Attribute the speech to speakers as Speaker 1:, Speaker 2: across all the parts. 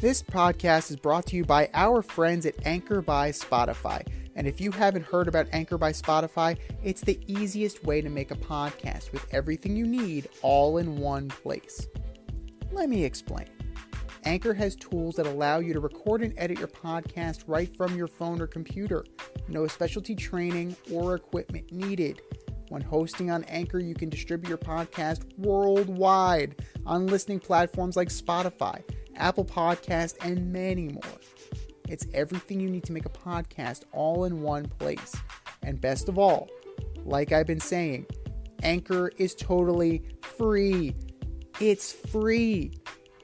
Speaker 1: This podcast is brought to you by our friends at Anchor by Spotify. And if you haven't heard about Anchor by Spotify, it's the easiest way to make a podcast with everything you need all in one place. Let me explain. Anchor has tools that allow you to record and edit your podcast right from your phone or computer. No specialty training or equipment needed. When hosting on Anchor, you can distribute your podcast worldwide on listening platforms like Spotify, Apple Podcast, and many more. It's everything you need to make a podcast all in one place. And best of all, like I've been saying, Anchor is totally free. It's free.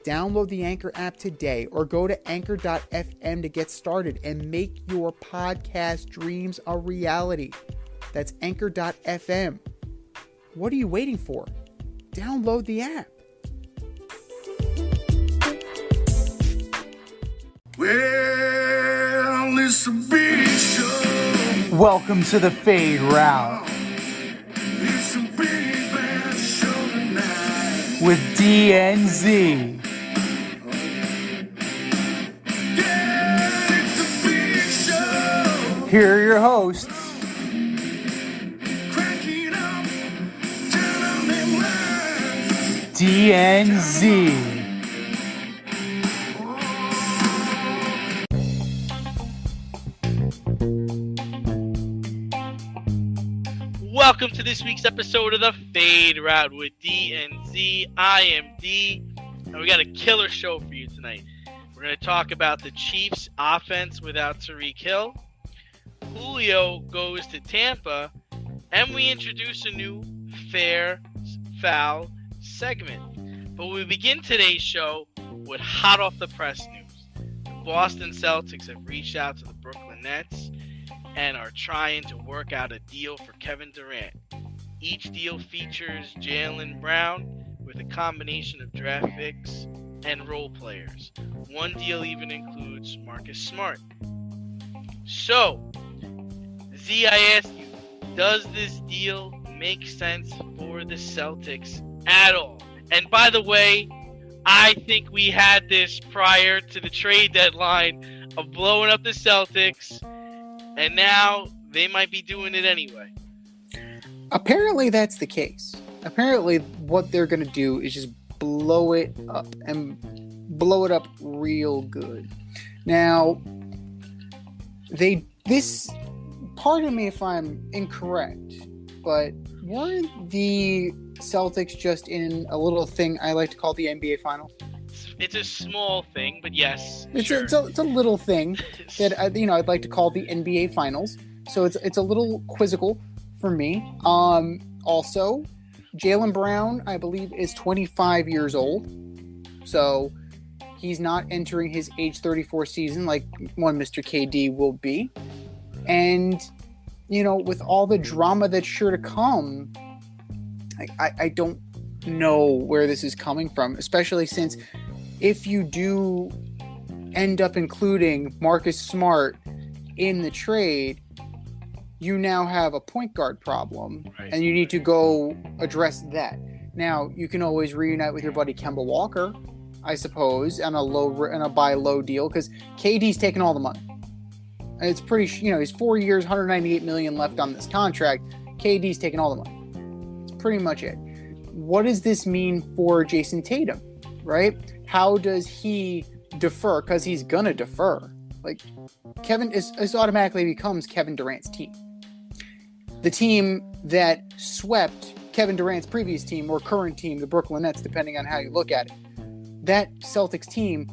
Speaker 1: Download the Anchor app today or go to anchor.fm to get started and make your podcast dreams a reality. That's anchor.fm. What are you waiting for? Download the app.
Speaker 2: Well, it's a big show.
Speaker 1: Welcome to the Fade Route
Speaker 2: It's a big bad show tonight.
Speaker 1: with DNZ.
Speaker 2: Yeah, it's a big show.
Speaker 1: Here are your hosts,
Speaker 2: Cracking up, telling them lies.
Speaker 1: DNZ.
Speaker 3: Welcome to this week's episode of the Fade Route with D and Z. I am D, and we got a killer show for you tonight. We're going to talk about the Chiefs' offense without Tyreek Hill. Julio goes to Tampa, and we introduce a new fair foul segment. But we begin today's show with hot off the press news. The Boston Celtics have reached out to the Brooklyn Nets and are trying to work out a deal for Kevin Durant. Each deal features Jaylen Brown with a combination of draft picks and role players. One deal even includes Marcus Smart. So, Z, I ask you, does this deal make sense for the Celtics at all? And by the way, I think we had this prior to the trade deadline of blowing up the Celtics, and now they might be doing it anyway.
Speaker 1: Apparently that's the case. Apparently what they're going to do is just blow it up and blow it up real good. Now, pardon me if I'm incorrect, but weren't the Celtics just in a little thing I like to call the NBA Finals?
Speaker 3: It's a small thing, but yes,
Speaker 1: It's
Speaker 3: sure.
Speaker 1: a little thing that I'd like to call the NBA Finals. So it's a little quizzical for me. Also, Jaylen Brown, I believe, is 25 years old, so he's not entering his age 34 season like one Mr. KD will be. And with all the drama that's sure to come, I don't know where this is coming from, especially since if you do end up including Marcus Smart in the trade, you now have a point guard problem,
Speaker 3: Right.
Speaker 1: and you need to go address that. Now, you can always reunite with your buddy Kemba Walker, I suppose, on a buy low deal, because KD's taking all the money. And it's pretty, he's 4 years, $198 million left on this contract. KD's taking all the money. It's pretty much it. What does this mean for Jason Tatum, right? How does he defer? Because he's going to defer. Like, Kevin is automatically becomes Kevin Durant's team. The team that swept Kevin Durant's previous team or current team, the Brooklyn Nets, depending on how you look at it. That Celtics team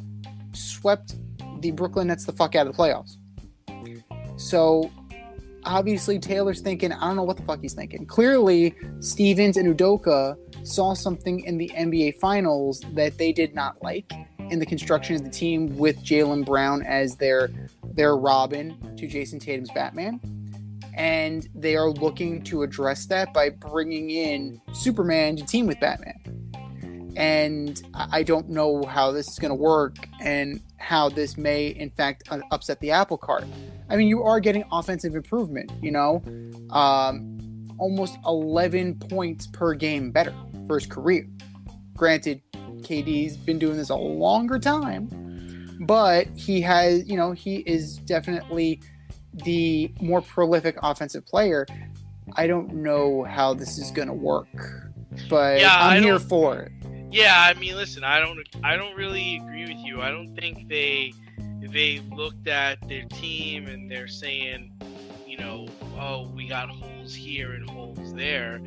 Speaker 1: swept the Brooklyn Nets the fuck out of the playoffs. So, obviously, Taylor's thinking, I don't know what the fuck he's thinking. Clearly, Stevens and Udoka saw something in the NBA Finals that they did not like in the construction of the team with Jaylen Brown as their Robin to Jason Tatum's Batman. And they are looking to address that by bringing in Superman to team with Batman. And I don't know how this is going to work and how this may, in fact, upset the apple cart. I mean, you are getting offensive improvement, almost 11 points per game better for his career. Granted, KD's been doing this a longer time, but he is definitely the more prolific offensive player. I don't know how this is going to work, but I'm here for it.
Speaker 3: Yeah, I mean, listen, I don't really agree with you. I don't think they looked at their team and they're saying, oh, we got holes here and holes there.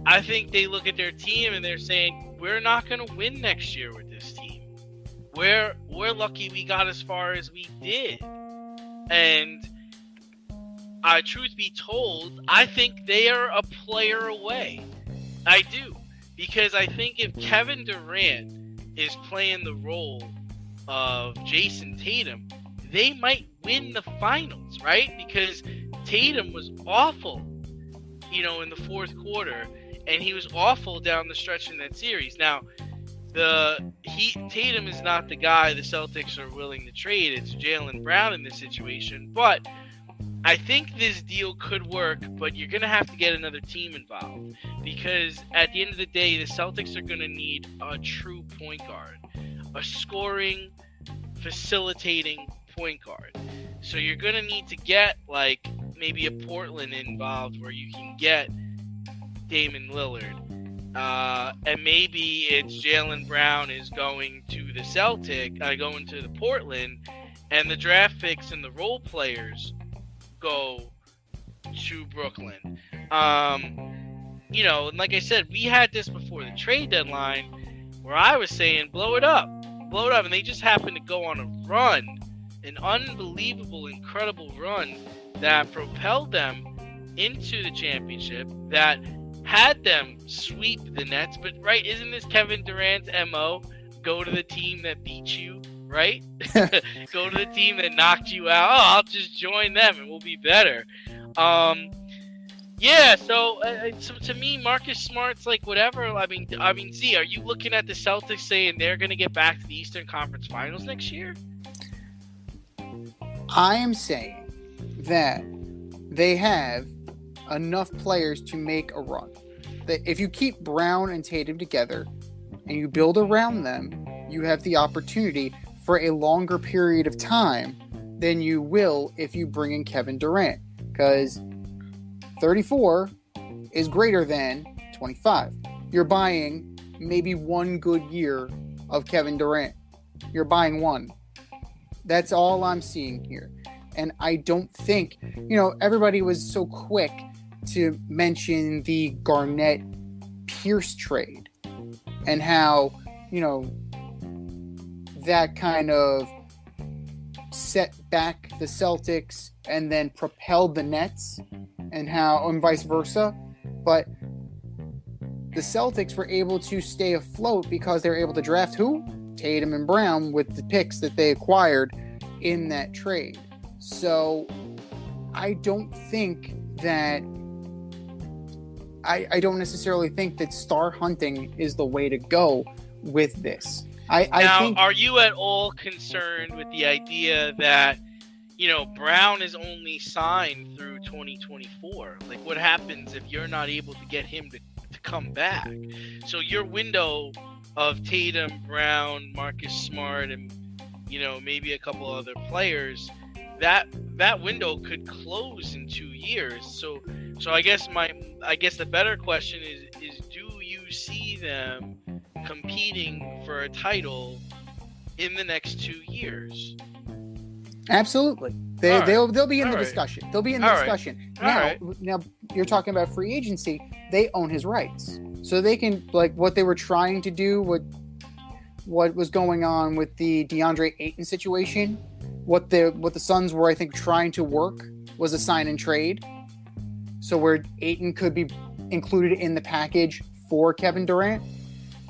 Speaker 3: I think they look at their team and they're saying, we're not going to win next year with this team. We're lucky we got as far as we did. And truth be told, I think they are a player away. I do. Because I think if Kevin Durant is playing the role of Jason Tatum, they might win the finals, right? Because Tatum was awful, in the fourth quarter, and he was awful down the stretch in that series. Now, Tatum is not the guy the Celtics are willing to trade. It's Jaylen Brown in this situation, but I think this deal could work, but you're going to have to get another team involved because at the end of the day, the Celtics are going to need a true point guard, a scoring, facilitating point guard. So you're going to need to get like maybe a Portland involved where you can get Damian Lillard. And maybe it's Jaylen Brown is going to the Portland, and the draft picks and the role players go to Brooklyn. And like I said, we had this before the trade deadline where I was saying blow it up, and they just happened to go on a run, an unbelievable, incredible run that propelled them into the championship, that had them sweep the Nets. But right, isn't this Kevin Durant's MO? Go to the team that beat you, right? Go to the team that knocked you out. Oh, I'll just join them and we'll be better. Yeah, so to me, Marcus Smart's like whatever. I mean, Z, are you looking at the Celtics saying they're going to get back to the Eastern Conference Finals next year?
Speaker 1: I am saying that they have enough players to make a run. That if you keep Brown and Tatum together and you build around them, you have the opportunity for a longer period of time than you will if you bring in Kevin Durant. Because 34 is greater than 25. You're buying maybe one good year of Kevin Durant. You're buying one. That's all I'm seeing here. And I don't think, everybody was so quick to mention the Garnett-Pierce trade and how, that kind of set back the Celtics and then propelled the Nets and vice versa. But the Celtics were able to stay afloat because they were able to draft who? Tatum and Brown with the picks that they acquired in that trade. So I don't think that I don't necessarily think that star hunting is the way to go with this. I think,
Speaker 3: are you at all concerned with the idea that, Brown is only signed through 2024? Like, what happens if you're not able to get him to come back? So your window of Tatum, Brown, Marcus Smart, and, maybe a couple other players, that window could close in 2 years. So I guess the better question is do you see them competing for a title in the next 2 years?
Speaker 1: Absolutely. They'll be in the
Speaker 3: right.
Speaker 1: discussion. They'll be in the
Speaker 3: All
Speaker 1: discussion.
Speaker 3: right.
Speaker 1: Now you're talking about free agency. They own his rights. So they can, like, what they were trying to do, what was going on with the DeAndre Ayton situation, what the Suns were, I think, trying to work was a sign and trade. So where Ayton could be included in the package for Kevin Durant.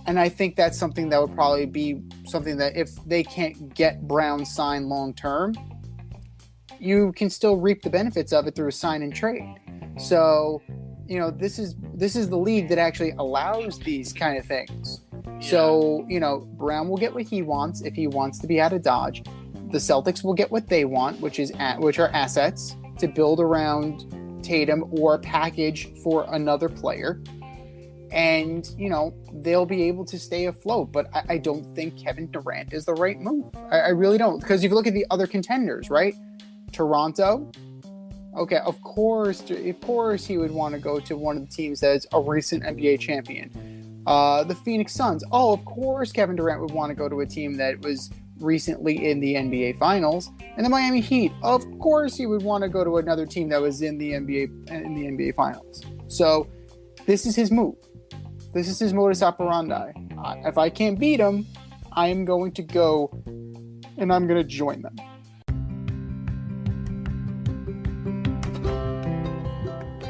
Speaker 1: And I think that's something that would probably be something that if they can't get Brown signed long term, you can still reap the benefits of it through a sign and trade. So, this is the league that actually allows these kind of things. Yeah. So, Brown will get what he wants if he wants to be out of Dodge. The Celtics will get what they want, which are assets to build around Tatum or package for another player. and they'll be able to stay afloat. But I don't think Kevin Durant is the right move. I really don't, because if you look at the other contenders, right? Toronto, okay, of course he would want to go to one of the teams that's a recent NBA champion. The Phoenix Suns, of course Kevin Durant would want to go to a team that was recently in the NBA Finals. And the Miami Heat, of course he would want to go to another team that was in the NBA Finals. So this is his move. This is his modus operandi. If I can't beat him, I am going to go and I'm going to join them.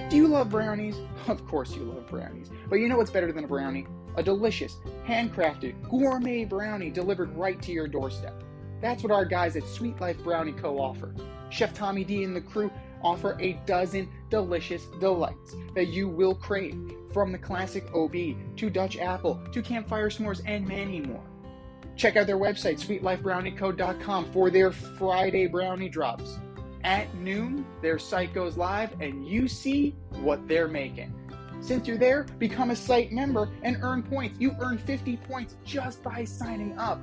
Speaker 1: Do you love brownies? Of course you love brownies. But you know what's better than a brownie? A delicious, handcrafted, gourmet brownie delivered right to your doorstep. That's what our guys at Sweet Life Brownie Co. offer. Chef Tommy D and the crew offer a dozen delicious delights that you will crave, from the classic OB to Dutch apple to campfire s'mores and many more. Check out their website, sweetlifebrownieco.com, for their Friday brownie drops. At noon, their site goes live and you see what they're making. Since you're there, become a site member and earn points. You earn 50 points just by signing up.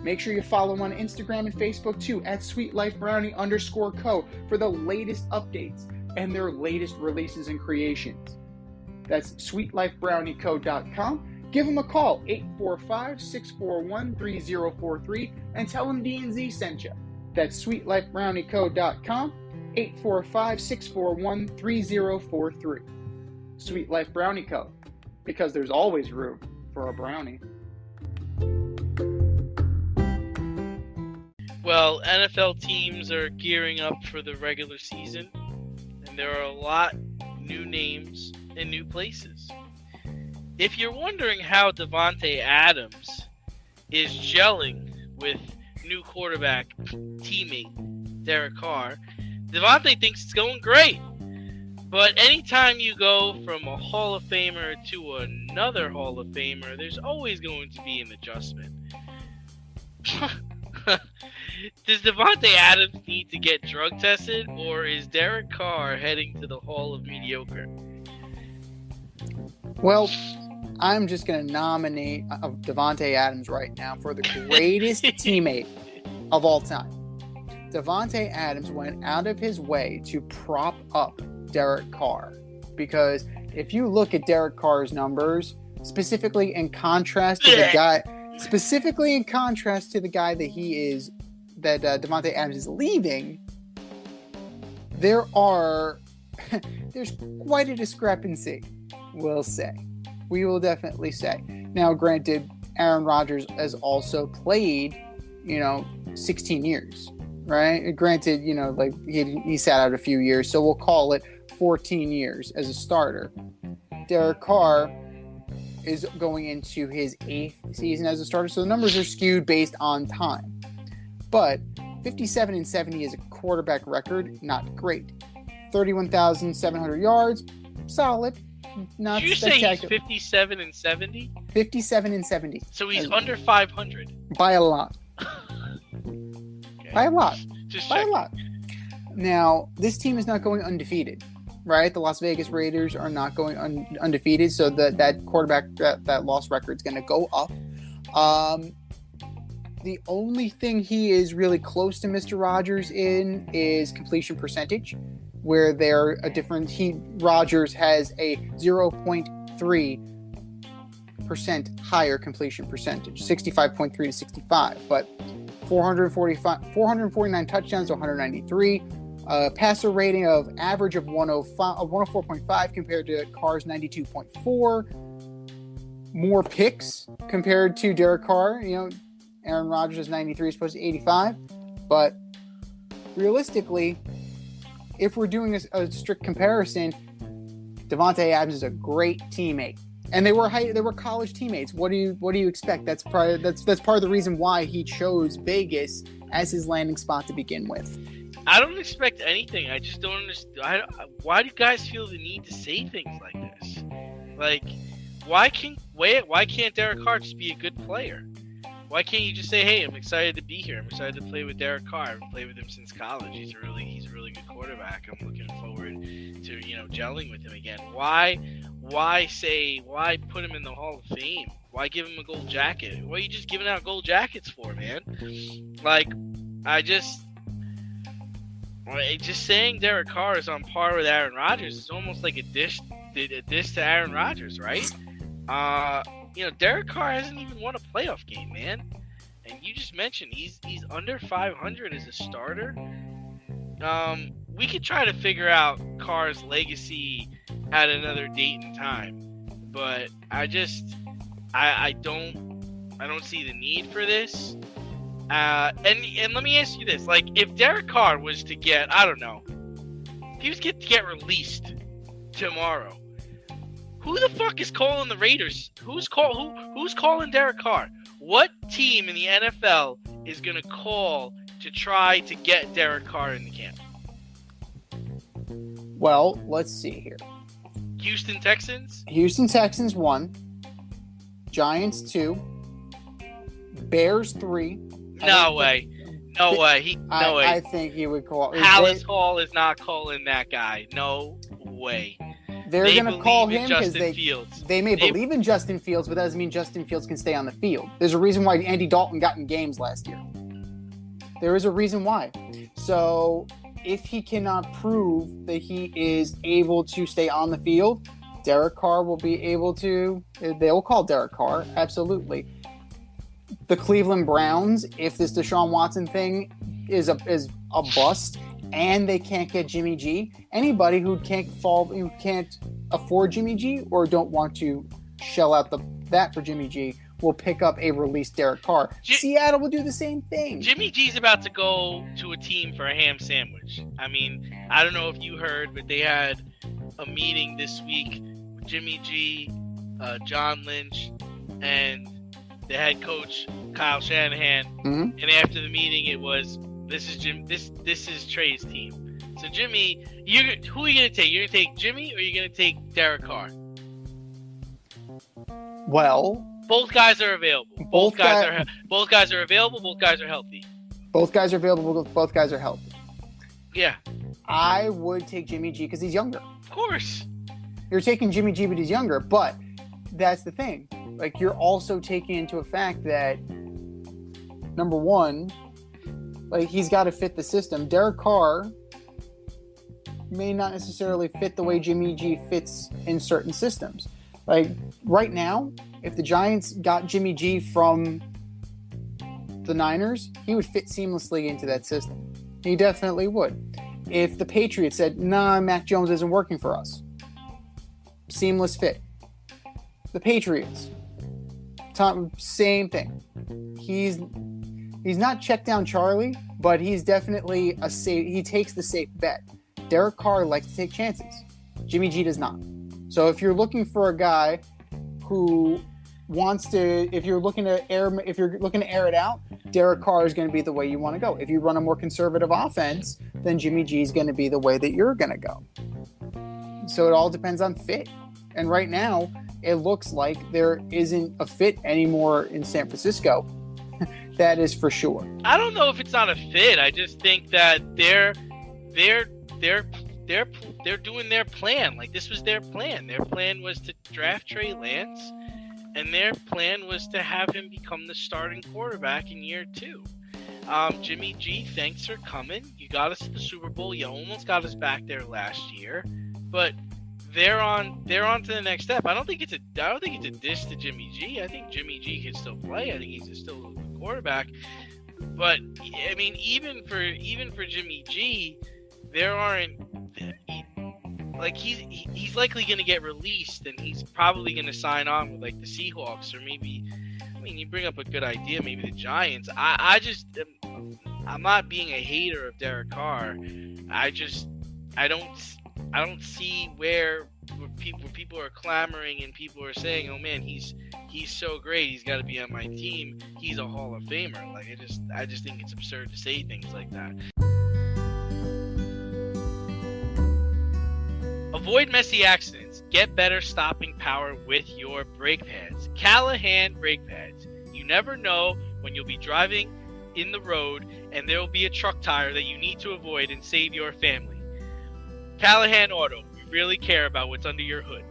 Speaker 1: Make sure you follow on Instagram and Facebook too, at sweetlifebrownie_co, for the latest updates and their latest releases and creations. That's sweetlifebrownieco.com. Give them a call, 845-641-3043, and tell them D&Z sent you. That's sweetlifebrownieco.com, 845-641-3043. Sweet Life Brownie Co., because there's always room for a brownie.
Speaker 3: Well, NFL teams are gearing up for the regular season, and there are a lot new names and new places. If you're wondering how Davante Adams is gelling with new quarterback teammate Derek Carr, Davante thinks it's going great. But anytime you go from a Hall of Famer to another Hall of Famer, there's always going to be an adjustment. Does Davante Adams need to get drug tested, or is Derek Carr heading to the Hall of Mediocre?
Speaker 1: Well, I'm just going to nominate Davante Adams right now for the greatest teammate of all time. Davante Adams went out of his way to prop up Derek Carr, because if you look at Derek Carr's numbers, specifically in contrast to the guy that Davante Adams is leaving, there's quite a discrepancy, we will definitely say. Now, granted, Aaron Rodgers has also played 16 years, right? Granted, he sat out a few years, so we'll call it 14 years as a starter. Derek Carr is going into his 8th season as a starter, so the numbers are skewed based on time. But 57-70 is a quarterback record, not great. 31,700 yards, solid, not
Speaker 3: Did you
Speaker 1: spectacular.
Speaker 3: say he's 57-70?
Speaker 1: 57-70.
Speaker 3: So he's under 500.
Speaker 1: By a lot.
Speaker 3: Okay.
Speaker 1: By a lot.
Speaker 3: Just
Speaker 1: By a
Speaker 3: checking.
Speaker 1: lot. Now, this team is not going undefeated, right? The Las Vegas Raiders are not going undefeated, so that quarterback, that loss record is going to go up. The only thing he is really close to Mr. Rodgers in is completion percentage, where they're a different. Rodgers has a 0.3% higher completion percentage, 65.3 to 65, but 449 touchdowns to 193. Passer rating of average of 104.5 compared to Carr's 92.4. More picks compared to Derek Carr. Aaron Rodgers is 93, supposed to 85. But realistically, if we're doing a strict comparison, Davante Adams is a great teammate, and they were college teammates. What do you expect? That's part of the reason why he chose Vegas as his landing spot to begin with.
Speaker 3: I don't expect anything. I just don't understand. Why do you guys feel the need to say things like this? Like, why can't Derek Carr just be a good player? Why can't you just say, "Hey, I'm excited to be here. I'm excited to play with Derek Carr. I've played with him since college. He's a really good quarterback. I'm looking forward to gelling with him again." Why why put him in the Hall of Fame? Why give him a gold jacket? What are you just giving out gold jackets for, man? Like, just saying Derek Carr is on par with Aaron Rodgers is almost like a diss to Aaron Rodgers, right? Derek Carr hasn't even won a playoff game, man. And you just mentioned he's under 500 as a starter. We could try to figure out Carr's legacy at another date and time, but I don't see the need for this. And let me ask you this: like, if Derek Carr was to get, I don't know, if he was to get released tomorrow, who the fuck is calling the Raiders? Who's calling Derek Carr? What team in the NFL is gonna call to try to get Derek Carr in the camp?
Speaker 1: Well, let's see here.
Speaker 3: Houston Texans?
Speaker 1: Houston Texans 1, Giants 2, Bears 3.
Speaker 3: No way.
Speaker 1: I think he would call.
Speaker 3: Hallis Hall is not calling that guy. No way.
Speaker 1: They're going to call him because they may believe in Justin Fields, but that doesn't mean Justin Fields can stay on the field. There's a reason why Andy Dalton got in games last year. There is a reason why. So if he cannot prove that he is able to stay on the field, Derek Carr will be able to. They will call Derek Carr, absolutely. The Cleveland Browns, if this Deshaun Watson thing is a bust, and they can't get Jimmy G, anybody who can't afford Jimmy G or don't want to shell out that for Jimmy G will pick up a released Derek Carr. Seattle will do the same thing.
Speaker 3: Jimmy G's about to go to a team for a ham sandwich. I mean, I don't know if you heard, but they had a meeting this week with Jimmy G, John Lynch, and the head coach Kyle Shanahan.
Speaker 1: Mm-hmm.
Speaker 3: And after the meeting, it was, this is Trey's team. So Jimmy, who are you gonna take? You're gonna take Jimmy, or you're gonna take Derek Carr?
Speaker 1: Well,
Speaker 3: both guys are available. Both guys are available. Both guys are healthy.
Speaker 1: Both guys are available. Both guys are healthy.
Speaker 3: Yeah.
Speaker 1: I would take Jimmy G because he's younger.
Speaker 3: Of course.
Speaker 1: You're taking Jimmy G, but he's younger. But that's the thing. Like, you're also taking into a fact that, number one, like, he's got to fit the system. Derek Carr may not necessarily fit the way Jimmy G fits in certain systems. Like, right now, if the Giants got Jimmy G from the Niners, he would fit seamlessly into that system. He definitely would. If the Patriots said, nah, Mac Jones isn't working for us, seamless fit. The Patriots, same thing. He's not check down Charlie, but he's definitely he takes the safe bet. Derek Carr likes to take chances. Jimmy G does not. So if you're looking for a guy who wants to, if you're looking to air it out, Derek Carr is going to be the way you want to go. If you run a more conservative offense, then Jimmy G is going to be the way that you're going to go. So it all depends on fit. And right now, it looks like there isn't a fit anymore in San Francisco. That is for sure.
Speaker 3: I don't know if it's not a fit. I just think that they're doing their plan. Like, this was their plan. Their plan was to draft Trey Lance, and their plan was to have him become the starting quarterback in year 2. Jimmy G, thanks for coming. You got us to the Super Bowl. You almost got us back there last year, but they're on to the next step. I don't think it's a diss to Jimmy G. I think Jimmy G can still play. I think he's still a good quarterback. But I mean, even for Jimmy G, there aren't, like, he's likely going to get released, and he's probably going to sign on with, like, the Seahawks, or maybe, I mean, you bring up a good idea, maybe the Giants. I'm not being a hater of Derek Carr. I don't see where people are clamoring and people are saying, "Oh man, he's so great. He's got to be on my team. He's a Hall of Famer." Like, I just think it's absurd to say things like that. Avoid messy accidents. Get better stopping power with your brake pads. Callahan brake pads. You never know when you'll be driving in the road and there will be a truck tire that you need to avoid and save your family. Callahan Auto. We really care about what's under your hood.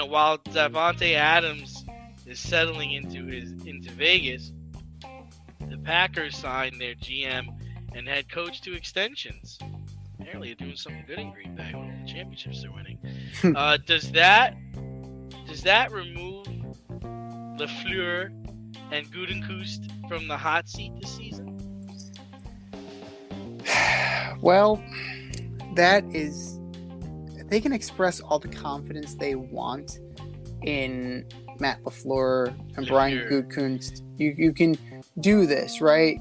Speaker 3: while Davante Adams is settling into Vegas, the Packers signed their GM and head coach to extensions. Apparently, they're doing something good in Green Bay with the championships they're winning. Does that remove LaFleur and Gutekunst from the hot seat this season?
Speaker 1: Well, that is, they can express all the confidence they want in Matt LaFleur and Brian Gutekunst. You can do this, right?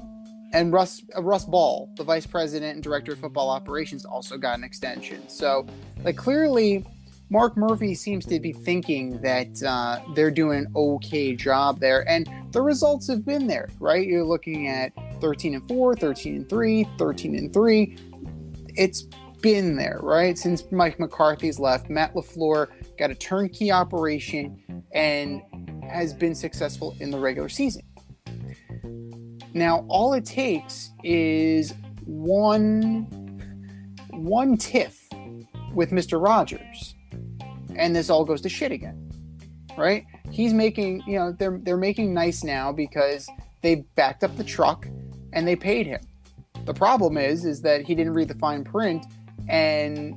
Speaker 1: And Russ Ball, the vice president and director of football operations, also got an extension. So, clearly, Mark Murphy seems to be thinking that they're doing an okay job there, and the results have been there, right? You're looking at 13-4, 13-3, 13-3. It's been there, right? Since Mike McCarthy's left, Matt LaFleur got a turnkey operation and has been successful in the regular season. Now, all it takes is one tiff with Mr. Rogers, and this all goes to shit again, right? He's making, they're making nice now because they backed up the truck and they paid him. The problem is that he didn't read the fine print, and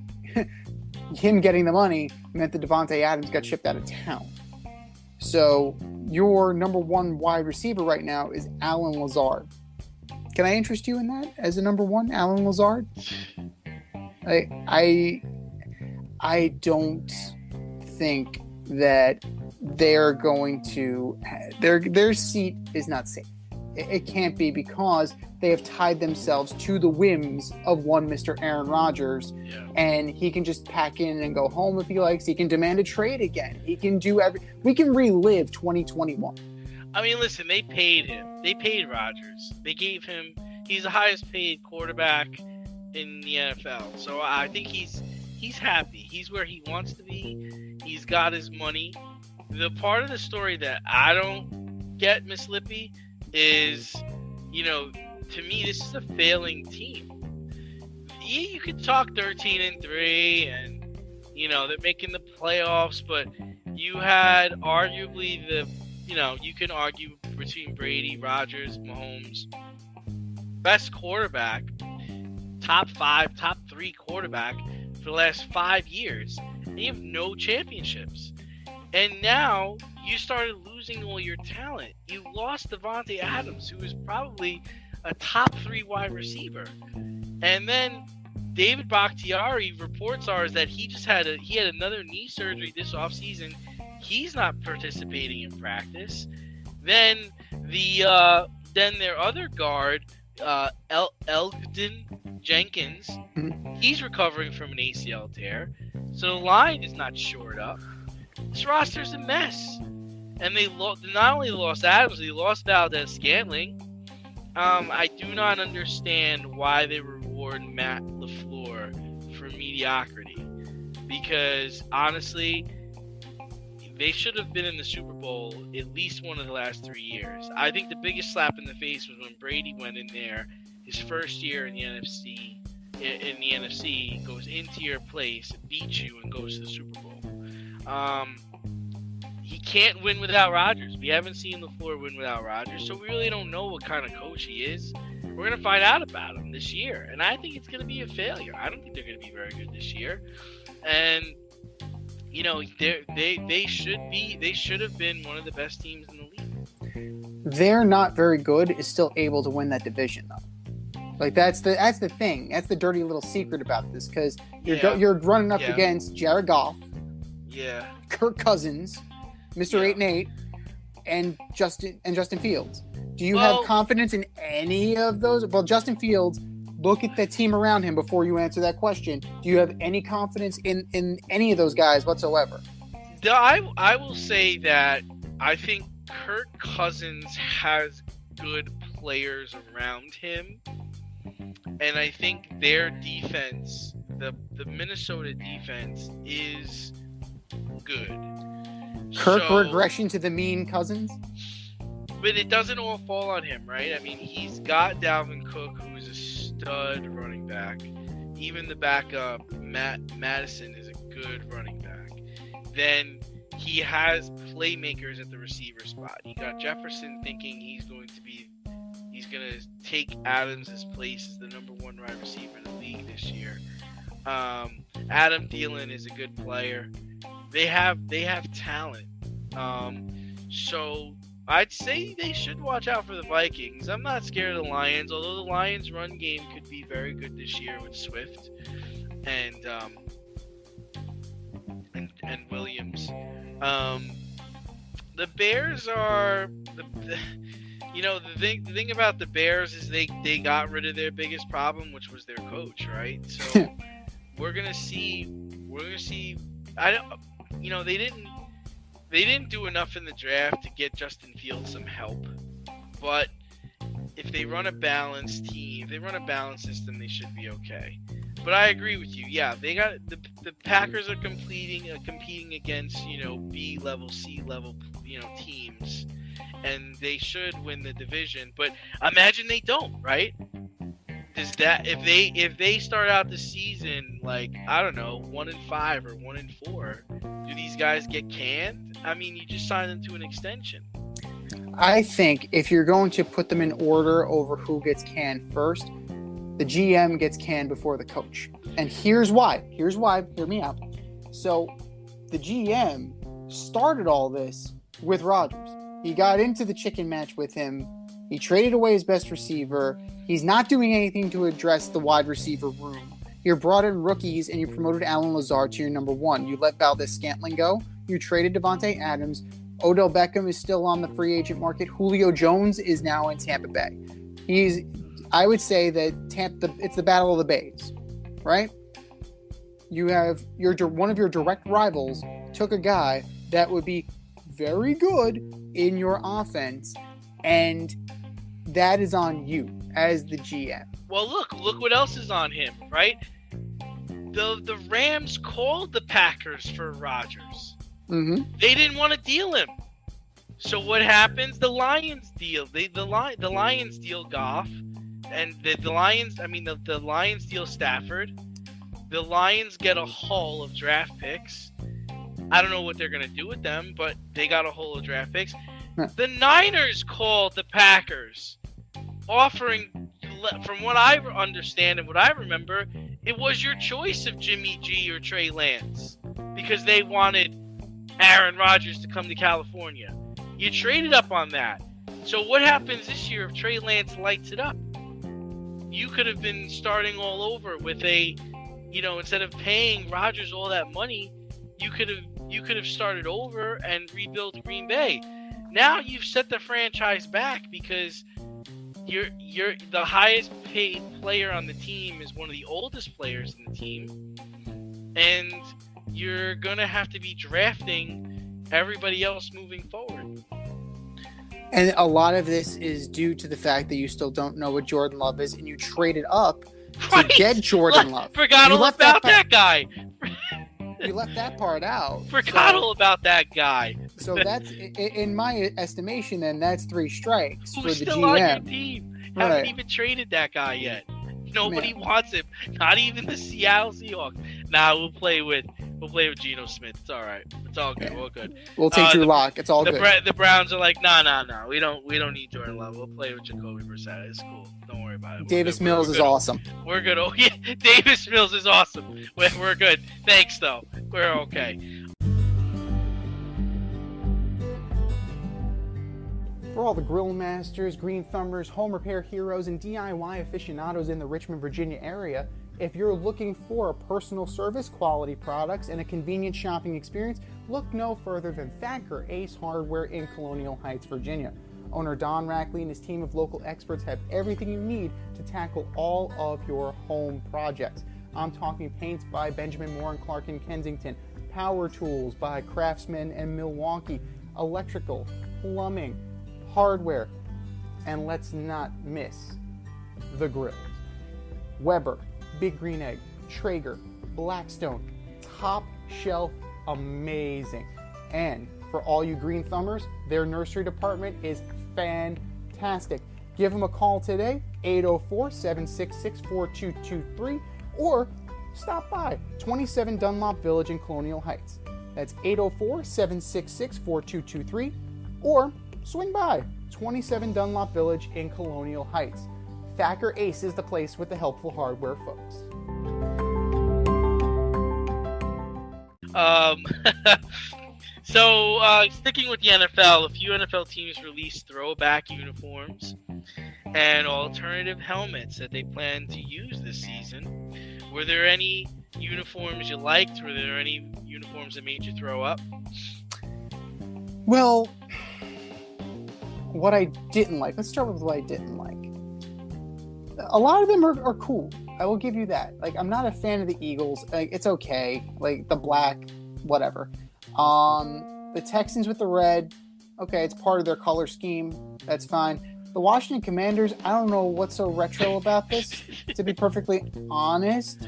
Speaker 1: him getting the money meant that Davante Adams got shipped out of town. So your number one wide receiver right now is Allen Lazard. Can I interest you in that as a number one, Allen Lazard? I don't think that they're going to, their seat is not safe. It can't be, because they have tied themselves to the whims of one Mr. Aaron Rodgers, and he can just pack in and go home if he likes. He can demand a trade again. He can do we can relive 2021.
Speaker 3: I mean, listen, they paid him. They paid Rodgers. They gave him, he's the highest paid quarterback in the NFL. So I think he's happy. He's where he wants to be. He's got his money. The part of the story that I don't get, Miss Lippy, is, to me, this is a failing team. Yeah, you could talk 13-3 and, they're making the playoffs, but you had arguably you can argue between Brady, Rodgers, Mahomes, best quarterback, top 5, top 3 quarterback for the last 5 years. And you have no championships. And now you started losing all your talent. You lost Davante Adams, who was probably a top 3 wide receiver. And then David Bakhtiari, reports are that he had another knee surgery this offseason. He's not participating in practice. Then their other guard, Elgden Jenkins, he's recovering from an ACL tear. So the line is not shored up. This roster's a mess. And they not only lost Adams, they lost Valdez-Scantling. I do not understand why they reward Matt LaFleur for mediocrity. Because, honestly, they should have been in the Super Bowl at least one of the last 3 years. I think the biggest slap in the face was when Brady went in there, his first year in the NFC, goes into your place, beats you, and goes to the Super Bowl. He can't win without Rodgers. We haven't seen LaFleur win without Rodgers, so we really don't know what kind of coach he is. We're going to find out about him this year, and I think it's going to be a failure. I don't think they're going to be very good this year. And, they should have been one of the best teams in the league.
Speaker 1: They're not very good, is still able to win that division, though. That's the thing. That's the dirty little secret about this, because you're running up against Jared Goff, Kirk Cousins, Mr. 8-8, and Justin Fields. Do you have confidence in any of those? Well, Justin Fields, look at the team around him before you answer that question. Do you have any confidence in any of those guys whatsoever?
Speaker 3: I will say that I think Kirk Cousins has good players around him. And I think their defense, the Minnesota defense, is good.
Speaker 1: Regression to the mean Cousins?
Speaker 3: But it doesn't all fall on him, right? I mean, he's got Dalvin Cook, who's a stud running back. Even the backup, Matt Madison, is a good running back. Then he has playmakers at the receiver spot. You got Jefferson thinking he's going to take Adams' place as the number 1 wide receiver in the league this year. Adam Thielen is a good player. They have talent. So I'd say they should watch out for the Vikings. I'm not scared of the Lions, although the Lions' run game could be very good this year with Swift and Williams. The Bears are the thing about the Bears is they got rid of their biggest problem, which was their coach, right? So we're gonna see. They didn't do enough in the draft to get Justin Fields some help, but if they run a balanced team, if they run a balanced system, they should be okay. But I agree with you. Yeah, they got the Packers are competing against B level, C level teams, and they should win the division. But imagine they don't, right? Does that if they start out the season like 1-5 or 1-4, do these guys get canned? I mean, you just signed them to an extension.
Speaker 1: I think if you're going to put them in order over who gets canned first, the GM gets canned before the coach. And here's why. Hear me out. So the GM started all this with Rodgers. He got into the chicken match with him. He traded away his best receiver. He's not doing anything to address the wide receiver room. You brought in rookies and you promoted Allen Lazard to your number 1. You let Valdez-Scantling go. You traded Devontae Adams. Odell Beckham is still on the free agent market. Julio Jones is now in Tampa Bay. I would say that it's the battle of the Bays, right? You have one of your direct rivals took a guy that would be very good in your offense, and that is on you as the GM.
Speaker 3: Well, look what else is on him, right? The Rams called the Packers for Rodgers.
Speaker 1: Mm-hmm.
Speaker 3: They didn't want to deal him. So what happens? The Lions deal. The Lions deal Goff, and the Lions deal Stafford. The Lions get a haul of draft picks. I don't know what they're gonna do with them, but they got a haul of draft picks. The Niners called the Packers, offering, from what I understand and what I remember, it was your choice of Jimmy G or Trey Lance because they wanted Aaron Rodgers to come to California. You traded up on that. So what happens this year if Trey Lance lights it up? You could have been starting all over with instead of paying Rodgers all that money, you could have started over and rebuilt Green Bay. Now you've set the franchise back because you're the highest paid player on the team is one of the oldest players in the team, and you're gonna have to be drafting everybody else moving forward.
Speaker 1: And a lot of this is due to the fact that you still don't know what Jordan Love is, and you traded up to get Jordan Love.
Speaker 3: Forgot all about that guy.
Speaker 1: You left that part out.
Speaker 3: Forgot all about that guy.
Speaker 1: So that's, in my estimation, then that's 3 strikes for the
Speaker 3: Who's still
Speaker 1: GM.
Speaker 3: on your team?
Speaker 1: Right.
Speaker 3: Haven't even traded that guy yet. Nobody wants him. Not even the Seattle Seahawks. Nah, we'll play with Geno Smith. It's all right. It's all good.
Speaker 1: Yeah.
Speaker 3: We're good.
Speaker 1: We'll take Drew Lock. It's all good.
Speaker 3: The Browns are like, nah. We don't need Jordan Love. We'll play with Jacoby Brissett. It's cool. Don't worry about it.
Speaker 1: Davis Mills is awesome.
Speaker 3: We're good. Oh yeah, Davis Mills is awesome. We're good. Thanks though. We're okay.
Speaker 1: For all the grill masters, green thumbers, home repair heroes, and DIY aficionados in the Richmond, Virginia area, if you're looking for a personal service, quality products, and a convenient shopping experience, look no further than Thacker Ace Hardware in Colonial Heights, Virginia. Owner Don Rackley and his team of local experts have everything you need to tackle all of your home projects. I'm talking paints by Benjamin Moore and Clark in Kensington, power tools by Craftsman and Milwaukee, electrical, plumbing, hardware, and let's not miss the grills. Weber, Big Green Egg, Traeger, Blackstone, top shelf, amazing. And for all you green thumbers, their nursery department is fantastic. Give them a call today, 804-766-4223, or stop by 27 Dunlop Village in Colonial Heights. That's 804-766-4223. Or swing by 27 Dunlop Village in Colonial Heights. Thacker Ace is the place with the helpful hardware, folks.
Speaker 3: So, sticking with the NFL, a few NFL teams released throwback uniforms and alternative helmets that they plan to use this season. Were there any uniforms you liked? Were there any uniforms that made you throw up?
Speaker 1: Well, what I didn't like. Let's start with what I didn't like. A lot of them are cool. I will give you that. Like, I'm not a fan of the Eagles. Like, it's okay. Like, the black, whatever. The Texans with the red, okay, it's part of their color scheme. That's fine. The Washington Commanders, I don't know what's so retro about this, to be perfectly honest.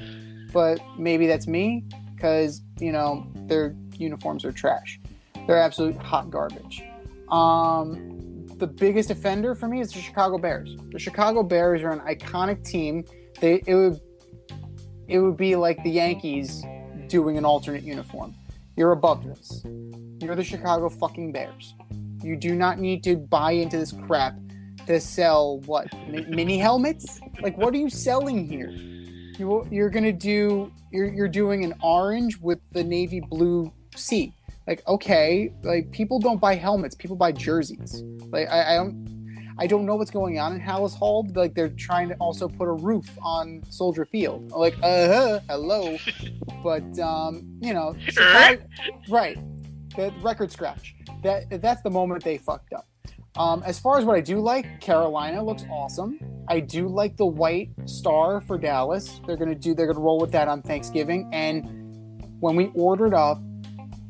Speaker 1: But maybe that's me, because, their uniforms are trash. They're absolute hot garbage. The biggest offender for me is the Chicago Bears. The Chicago Bears are an iconic team. It would be like the Yankees doing an alternate uniform. You're above this. You're the Chicago fucking Bears. You do not need to buy into this crap to sell what? Mini helmets? Like, what are you selling here? You're doing an orange with the navy blue C. Like, okay, like, people don't buy helmets, people buy jerseys. Like, I don't know what's going on in Hallis Hall. Like, they're trying to also put a roof on Soldier Field. Like, hello. But Chicago, right. The record scratch. That's the moment they fucked up. As far as what I do like, Carolina looks awesome. I do like the white star for Dallas. They're gonna roll with that on Thanksgiving. And when we ordered up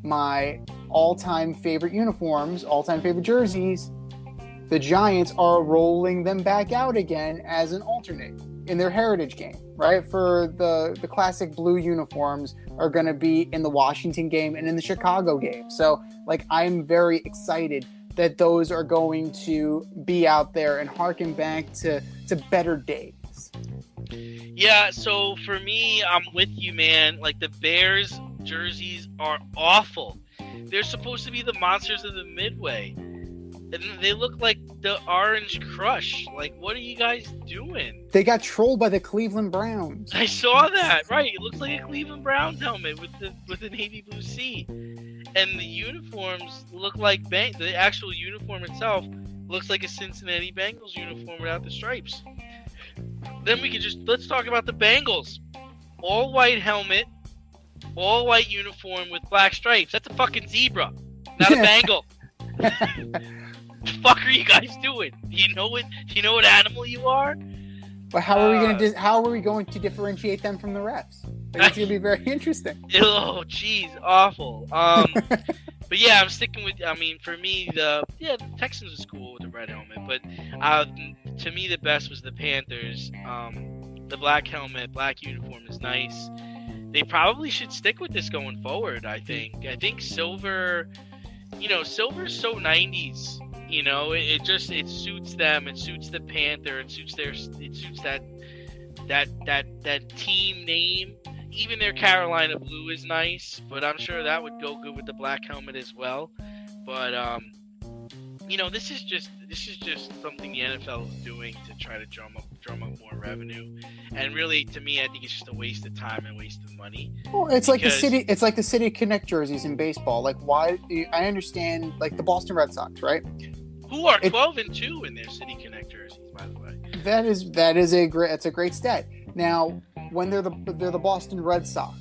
Speaker 1: my all-time favorite uniforms, all-time favorite jerseys, the Giants are rolling them back out again as an alternate in their Heritage game, right? For the classic blue uniforms are going to be in the Washington game and in the Chicago game. So, like, I'm very excited that those are going to be out there and harken back to better days.
Speaker 3: Yeah, so for me, I'm with you, man. Like, the Bears jerseys are awful. They're supposed to be the monsters of the Midway. And they look like the Orange Crush. Like, what are you guys doing?
Speaker 1: They got trolled by the Cleveland Browns.
Speaker 3: I saw that. Right, it looks like a Cleveland Browns helmet with the navy blue C. And the uniforms look like the actual uniform itself looks like a Cincinnati Bengals uniform without the stripes. Then let's talk about the Bengals. All white helmet, all white uniform with black stripes. That's a fucking zebra, not a Bengal. The fuck are you guys doing? Do you know what animal you are?
Speaker 1: But how are we going to differentiate them from the refs? It's gonna be very interesting.
Speaker 3: Oh, jeez, awful. But yeah, I'm sticking with. I mean, for me, the Texans was cool with the red helmet, but to me, the best was the Panthers. The black helmet, black uniform is nice. They probably should stick with this going forward. I think silver. Silver's so 90s. It suits them. It suits the Panther. It suits that team name. Even their Carolina blue is nice, but I'm sure that would go good with the black helmet as well. But this is just something the NFL is doing to try to drum up more revenue. And really, to me, I think it's just a waste of time and waste of money.
Speaker 1: Well, it's like the City Connect jerseys in baseball. Like, why? I understand, like the Boston Red Sox, right?
Speaker 3: Who are 12-2 in their City Connect jerseys, by the way.
Speaker 1: That's a great stat. Now, when they're the Boston Red Sox,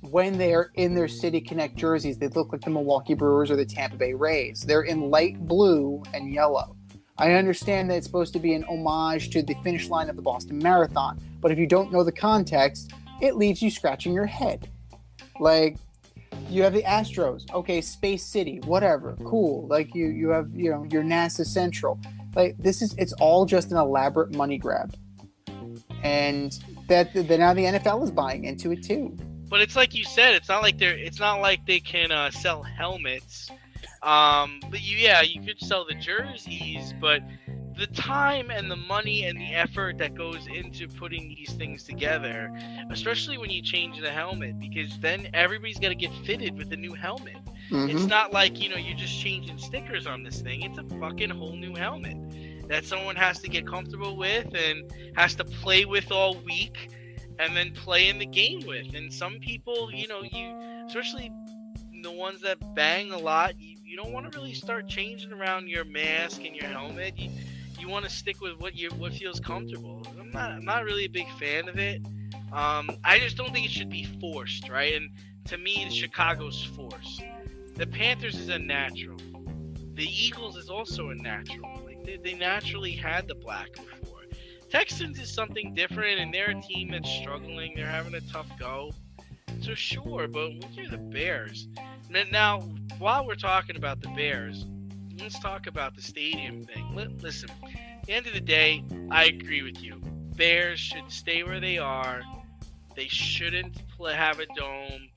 Speaker 1: when they are in their City Connect jerseys, they look like the Milwaukee Brewers or the Tampa Bay Rays. They're in light blue and yellow. I understand that it's supposed to be an homage to the finish line of the Boston Marathon, but if you don't know the context, it leaves you scratching your head. Like, you have the Astros, okay, Space City, whatever, cool. Like, you have, your NASA Central. Like, it's all just an elaborate money grab. And that now the NFL is buying into it too.
Speaker 3: But it's like you said, it's not like they can sell helmets. But you could sell the jerseys, but the time and the money and the effort that goes into putting these things together, especially when you change the helmet, because then everybody's got to get fitted with a new helmet. It's not like, you're just changing stickers on this thing. It's a fucking whole new helmet that someone has to get comfortable with and has to play with all week and then play in the game with. And some people, especially the ones that bang a lot, you don't want to really start changing around your mask and your helmet. You want to stick with what feels comfortable. I'm not really a big fan of it. I just don't think it should be forced, right? And to me, Chicago's forced. The Panthers is a natural. The Eagles is also a natural. Like they naturally had the black before. Texans is something different, and they're a team that's struggling. They're having a tough go. So sure, but look at the Bears. Now, while we're talking about the Bears, let's talk about the stadium thing. Listen, at the end of the day, I agree with you. Bears should stay where they are. They shouldn't have a dome.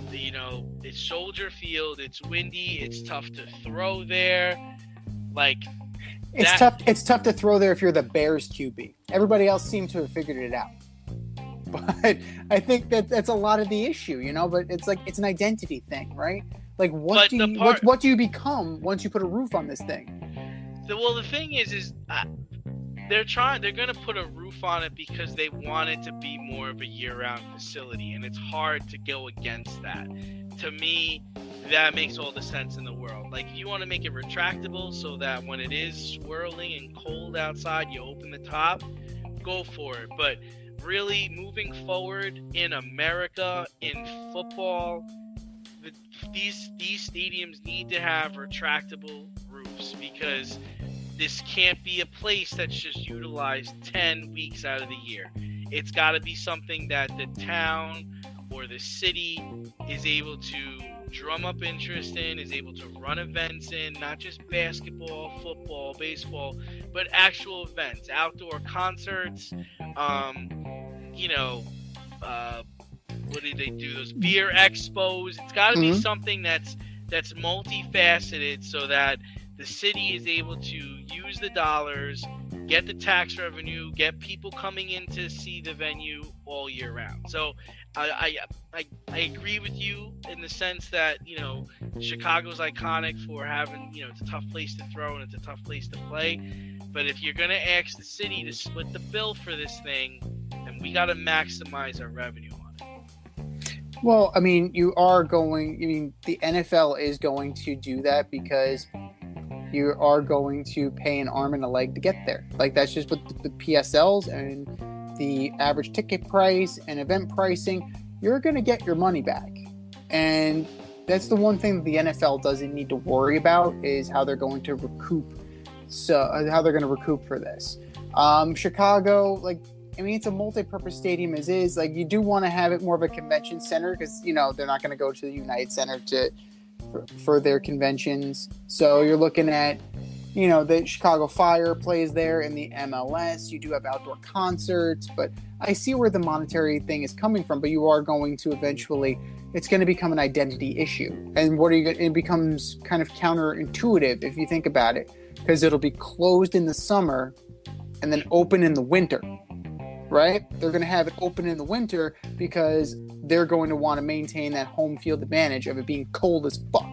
Speaker 3: It's Soldier Field. It's windy. It's tough to throw there.
Speaker 1: It's tough to throw there if you're the Bears QB. Everybody else seemed to have figured it out. But I think that's a lot of the issue, But it's like it's an identity thing, right? Like what do you become once you put a roof on this thing?
Speaker 3: The thing is they're going to put a roof on it because they want it to be more of a year-round facility, and it's hard to go against that. To me, that makes all the sense in the world. Like, if you want to make it retractable so that when it is swirling and cold outside, you open the top, go for it. But really, moving forward in America, in football, these stadiums need to have retractable roofs, because this can't be a place that's just utilized 10 weeks out of the year. It's got to be something that the town or the city is able to drum up interest in, is able to run events in, not just basketball, football, baseball, but actual events, outdoor concerts, what do they do? Those beer expos. It's got to be something that's multifaceted, so that the city is able to use the dollars, get the tax revenue, get people coming in to see the venue all year round. So I agree with you in the sense that, Chicago's iconic for having, it's a tough place to throw and it's a tough place to play. But if you're going to ask the city to split the bill for this thing, then we got to maximize our revenue on it.
Speaker 1: Well, the NFL is going to do that because you are going to pay an arm and a leg to get there. Like, that's just what the PSLs and the average ticket price and event pricing, you're going to get your money back. And that's the one thing that the NFL doesn't need to worry about, is how they're going to recoup. How they're going to recoup for this. Chicago, it's a multi-purpose stadium as is. Like, you do want to have it more of a convention center because, they're not going to go to the United Center for their conventions. So you're looking at, the Chicago Fire plays there in the MLS. You do have outdoor concerts, but I see where the monetary thing is coming from. But you are going to eventually, it's going to become an identity issue. And it becomes kind of counterintuitive if you think about it, because it'll be closed in the summer and then open in the winter. Right? They're going to have it open in the winter because they're going to want to maintain that home field advantage of it being cold as fuck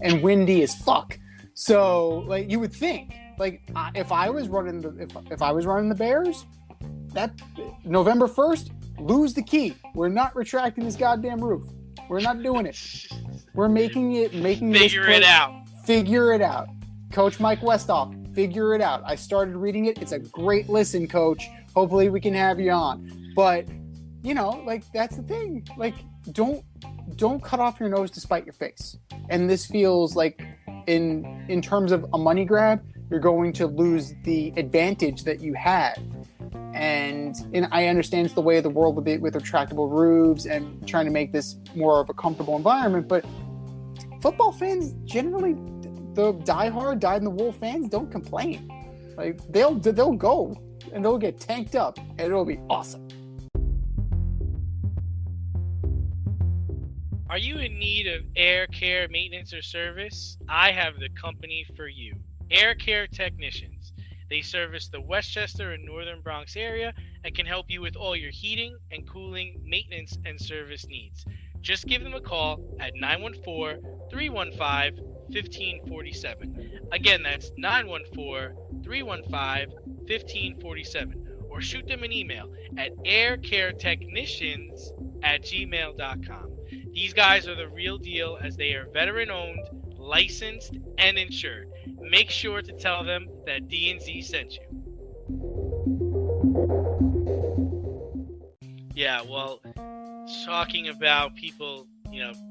Speaker 1: and windy as fuck. So, you would think, if I was running the Bears, that November 1st, lose the key. We're not retracting this goddamn roof. We're not doing it. We're making
Speaker 3: Figure
Speaker 1: it out. Coach Mike Westhoff, figure it out. I started reading it. It's a great listen, Coach. Hopefully we can have you on. But, that's the thing. Don't cut off your nose to spite your face. And this feels like, in terms of a money grab, you're going to lose the advantage that you have. And I understand it's the way of the world with retractable roofs and trying to make this more of a comfortable environment. But football fans generally, the diehard, dyed-in-the-wool fans, don't complain. They'll go and they'll get tanked up and it'll be awesome.
Speaker 3: Are you in need of air care maintenance or service? I have the company for you. Air Care Technicians. They service the Westchester and Northern Bronx area and can help you with all your heating and cooling, maintenance, and service needs. Just give them a call at 914-315-1547. Again, that's 914-315-1547. Or shoot them an email at aircaretechnicians@gmail.com. These guys are the real deal as they are veteran-owned, licensed, and insured. Make sure to tell them that D&Z sent you. Yeah, well, talking about people,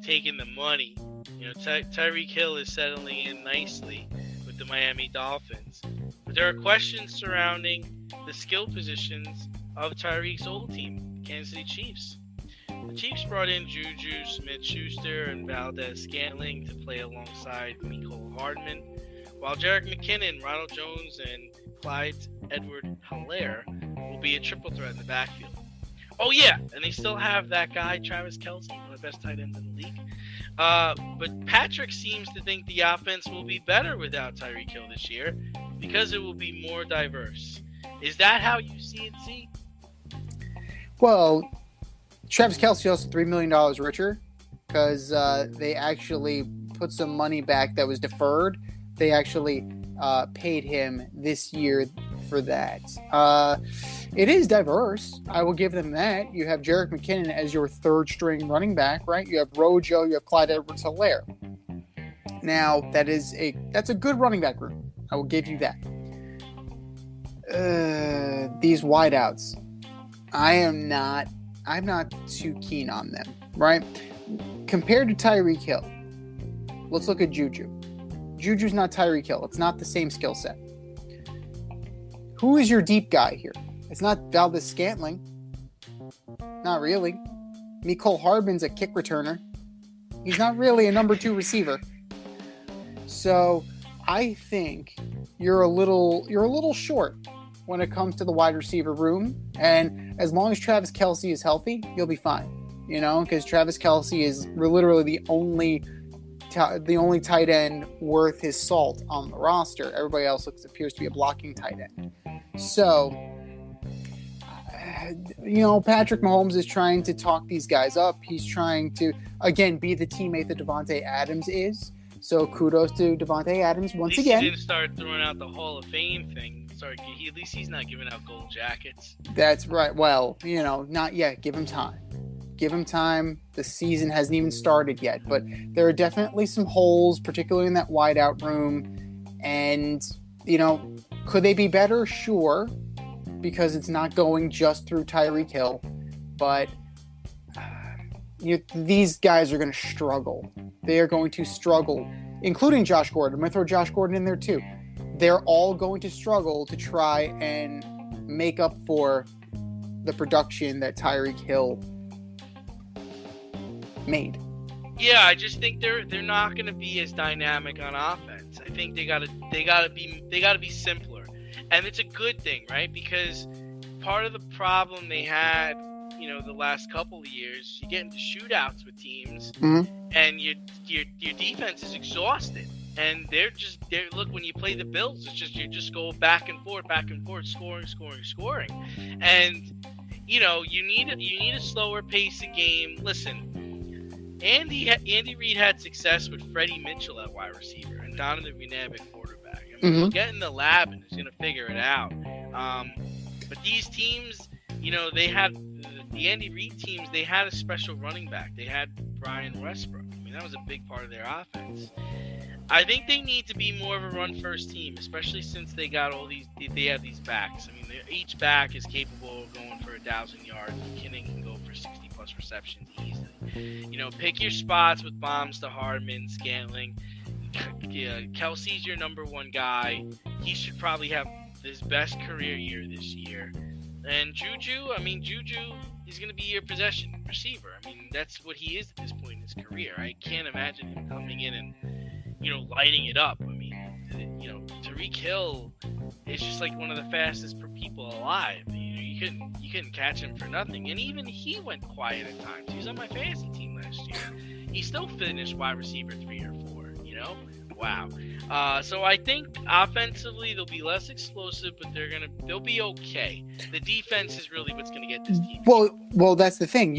Speaker 3: taking the money, Tyreek Hill is settling in nicely with the Miami Dolphins. But there are questions surrounding the skill positions of Tyreek's old team, the Kansas City Chiefs. The Chiefs brought in Juju Smith-Schuster and Valdez-Scantling to play alongside Mecole Hardman, while Jerick McKinnon, Ronald Jones, and Clyde Edwards-Helaire will be a triple threat in the backfield. Oh, yeah, and they still have that guy, Travis Kelce, one of the best tight ends in the league. But Patrick seems to think the offense will be better without Tyreek Hill this year because it will be more diverse. Is that how you see it, Z?
Speaker 1: Well, Travis Kelce also $3 million richer because they actually put some money back that was deferred. They actually paid him this year for that. It is diverse. I will give them that. You have Jerick McKinnon as your third string running back, right? You have Rojo, you have Clyde Edwards-Helaire. Now, that's a good running back room. I will give you that. These wideouts, I'm not too keen on them, right? Compared to Tyreek Hill, let's look at Juju. Juju's not Tyreek Hill. It's not the same skill set. Who is your deep guy here? It's not Valdez-Scantling. Not really. Mecole Hardman's a kick returner. He's not really a number 2 receiver. So I think you're a little short when it comes to the wide receiver room. And as long as Travis Kelce is healthy, you'll be fine. Because Travis Kelce is literally the only tight end worth his salt on the roster. Everybody else appears to be a blocking tight end. So, Patrick Mahomes is trying to talk these guys up. He's trying to, again, be the teammate that Devontae Adams is. So kudos to Devontae Adams once again.
Speaker 3: He didn't start throwing out the Hall of Fame thing. Sorry, at least he's not giving out gold jackets.
Speaker 1: That's right. Well, not yet. Give him time. Give him time. The season hasn't even started yet. But there are definitely some holes, particularly in that wideout room. And, could they be better? Sure. Because it's not going just through Tyreek Hill. But these guys are going to struggle. They are going to struggle, including Josh Gordon. I'm going to throw Josh Gordon in there too. They're all going to struggle to try and make up for the production that Tyreek Hill made.
Speaker 3: Yeah, I just think they're not going to be as dynamic on offense. I think they gotta be simpler, and it's a good thing, right? Because part of the problem they had, the last couple of years, you get into shootouts with teams, and your defense is exhausted, and they're look, when you play the Bills, it's just you just go back and forth, scoring, and you need a slower pace of game. Listen, Andy Reid had success with Freddie Mitchell at wide receiver and Donovan McNabb at quarterback. He'll get in the lab and he's going to figure it out. But these teams, they had the Andy Reid teams. They had a special running back. They had Brian Westbrook. That was a big part of their offense. I think they need to be more of a run-first team, especially since they got they have these backs. Each back is capable of going for 1,000 yards. McKinnon can go for 60-plus receptions easily. Pick your spots with bombs to Hardman, Scantling. Kelsey's your number 1 guy. He should probably have his best career year this year. And Juju is going to be your possession receiver. That's what he is at this point in his career. I can't imagine him coming in and, lighting it up. Tyreek Hill is just like one of the fastest people alive. You couldn't catch him for nothing. And even he went quiet at times. He was on my fantasy team last year. He still finished wide receiver 3 or 4, Wow. So I think offensively they'll be less explosive, but they'll be okay. The defense is really what's gonna get this team.
Speaker 1: Well, that's the thing.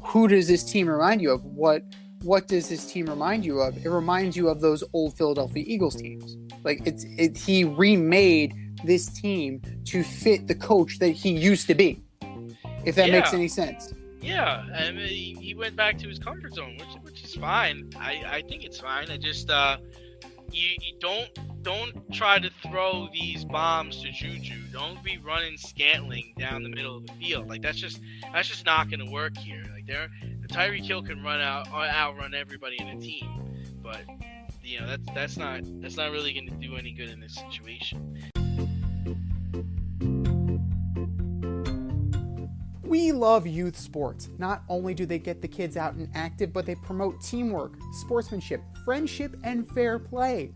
Speaker 1: Who does this team remind you of? What does this team remind you of? It reminds you of those old Philadelphia Eagles teams. Like he remade this team to fit the coach that he used to be. If that makes any sense.
Speaker 3: Yeah, I mean, he went back to his comfort zone, which is fine. I think it's fine. I just you don't try to throw these bombs to Juju. Don't be running Scantling down the middle of the field. Like that's just not going to work here. Like Tyreek Hill can outrun everybody in a team, but that's not really going to do any good in this situation.
Speaker 1: We love youth sports. Not only do they get the kids out and active, but they promote teamwork, sportsmanship, friendship, and fair play.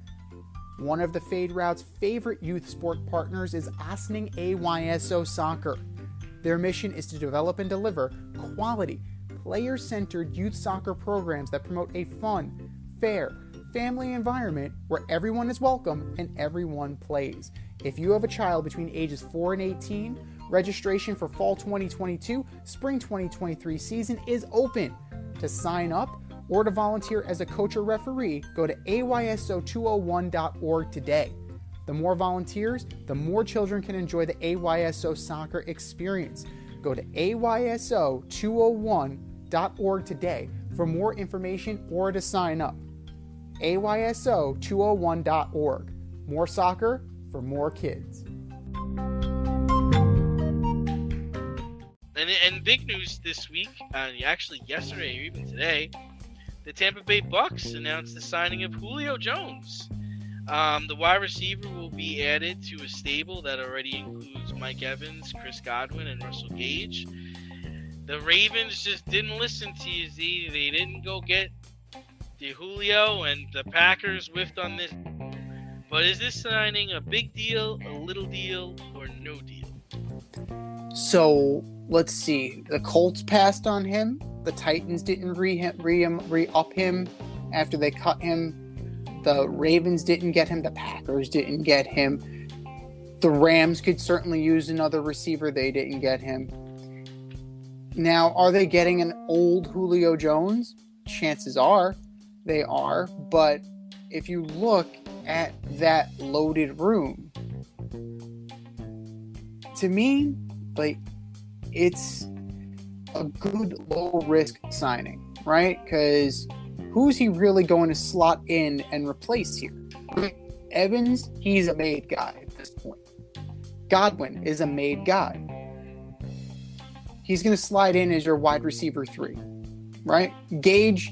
Speaker 1: One of the Fade Route's favorite youth sport partners is Ossining AYSO Soccer. Their mission is to develop and deliver quality, player-centered youth soccer programs that promote a fun, fair, family environment where everyone is welcome and everyone plays. If you have a child between ages 4 and 18, registration for fall 2022, spring 2023 season is open. To sign up or to volunteer as a coach or referee, go to ayso201.org today. The more volunteers, the more children can enjoy the AYSO soccer experience. Go to ayso201.org today for more information or to sign up. ayso201.org. More soccer for more kids.
Speaker 3: And big news this week, actually yesterday or even today, the Tampa Bay Bucks announced the signing of Julio Jones. The wide receiver will be added to a stable that already includes Mike Evans, Chris Godwin, and Russell Gage. The Ravens just didn't listen to you, Z. They didn't go get the Julio, and the Packers whiffed on this. But is this signing a big deal, a little deal, or no deal?
Speaker 1: So let's see. The Colts passed on him. The Titans didn't re-up him after they cut him. The Ravens didn't get him. The Packers didn't get him. The Rams could certainly use another receiver. They didn't get him. Now, are they getting an old Julio Jones? Chances are they are. But if you look at that loaded room, to me, like, it's a good low-risk signing, right? Because who's he really going to slot in and replace here? Evans, he's a made guy at this point. Godwin is a made guy. He's going to slide in as your wide receiver 3, right? Gage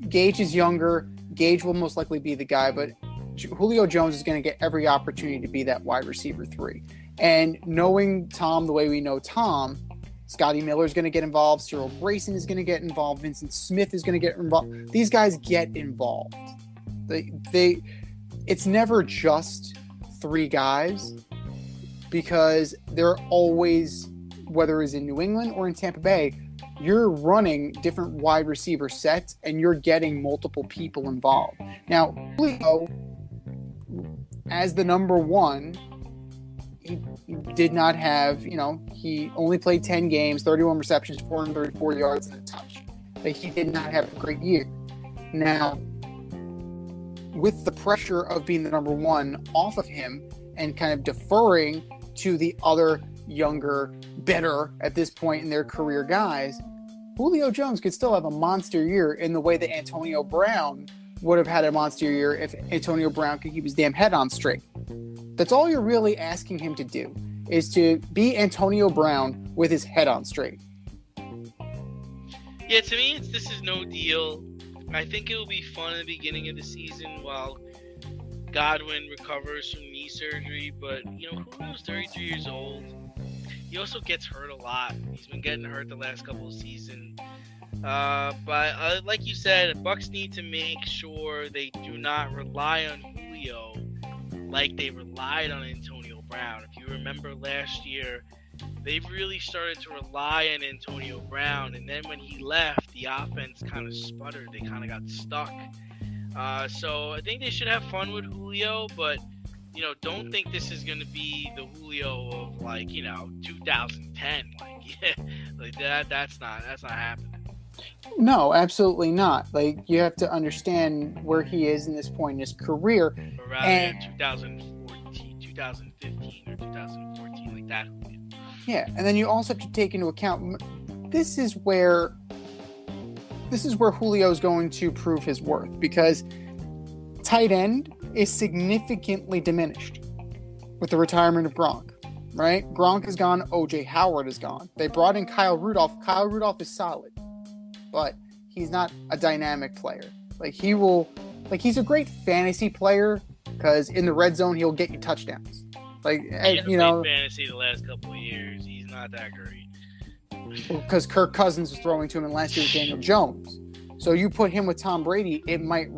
Speaker 1: is younger. Gage will most likely be the guy, but Julio Jones is going to get every opportunity to be that wide receiver 3. And knowing Tom the way we know Tom, Scotty Miller is going to get involved. Cyril Grayson is going to get involved. Vincent Smith is going to get involved. These guys get involved. It's never just 3 guys, because they're always, whether it's in New England or in Tampa Bay, you're running different wide receiver sets and you're getting multiple people involved. Now, Julio, as the number 1, he did not have, he only played 10 games, 31 receptions, 434 yards, and a touch. But he did not have a great year. Now, with the pressure of being the number 1 off of him and kind of deferring to the other younger, better at this point in their career guys, Julio Jones could still have a monster year in the way that Antonio Brown would have had a monster year if Antonio Brown could keep his damn head on straight. That's all you're really asking him to do, is to be Antonio Brown with his head on straight.
Speaker 3: Yeah, to me, this is no deal. I think it'll be fun at the beginning of the season while Godwin recovers from knee surgery. But, Julio's 33 years old. He also gets hurt a lot. He's been getting hurt the last couple of seasons. But like you said, Bucks need to make sure they do not rely on Julio like they relied on Antonio Brown. If you remember last year, they really started to rely on Antonio Brown, and then when he left, the offense kind of sputtered. They kind of got stuck. So I think they should have fun with Julio, but don't think this is gonna be the Julio of 2010. Like that's not happening.
Speaker 1: No, absolutely not. Like, you have to understand where he is in this point in his career.
Speaker 3: Or rather,
Speaker 1: And
Speaker 3: 2014, 2015, or 2014, like that.
Speaker 1: yeah, and then you also have to take into account this is where Julio is going to prove his worth, because tight end is significantly diminished with the retirement of Gronk, right? Gronk is gone. O.J. Howard is gone. They brought in Kyle Rudolph. Kyle Rudolph is solid, but he's not a dynamic player. He's a great fantasy player because in the red zone, he'll get you touchdowns.
Speaker 3: He hasn't played fantasy the last couple of years. He's not that great.
Speaker 1: Because Kirk Cousins was throwing to him, and last year was Daniel Jones. So you put him with Tom Brady, it might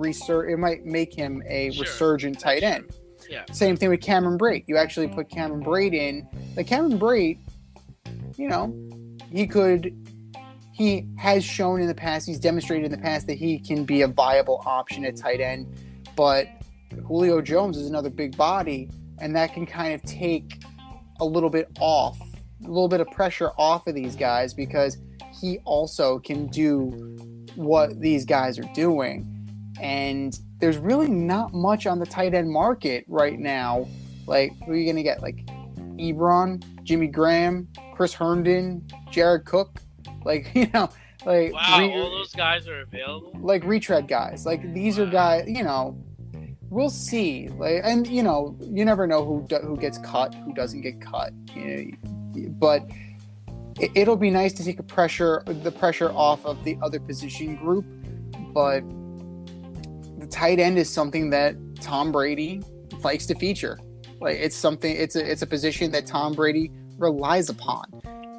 Speaker 1: make him a resurgent tight end.
Speaker 3: Yeah.
Speaker 1: Same thing with Cameron Brate. You actually put Cameron Brate in. Like, Cameron Brate, he has shown in the past, he's demonstrated in the past that he can be a viable option at tight end. But Julio Jones is another big body, and that can kind of take a little bit of pressure off of these guys, because he also can do what these guys are doing. And there's really not much on the tight end market right now. Like, who are you going to get? Like, Ebron, Jimmy Graham, Chris Herndon, Jared Cook. Like,
Speaker 3: wow, all those guys are available?
Speaker 1: Like, retread guys. Like, these are guys, we'll see. Like, and, you never know who gets cut, who doesn't get cut. But it'll be nice to take the pressure off of the other position group. But the tight end is something that Tom Brady likes to feature. Like, it's a position that Tom Brady relies upon.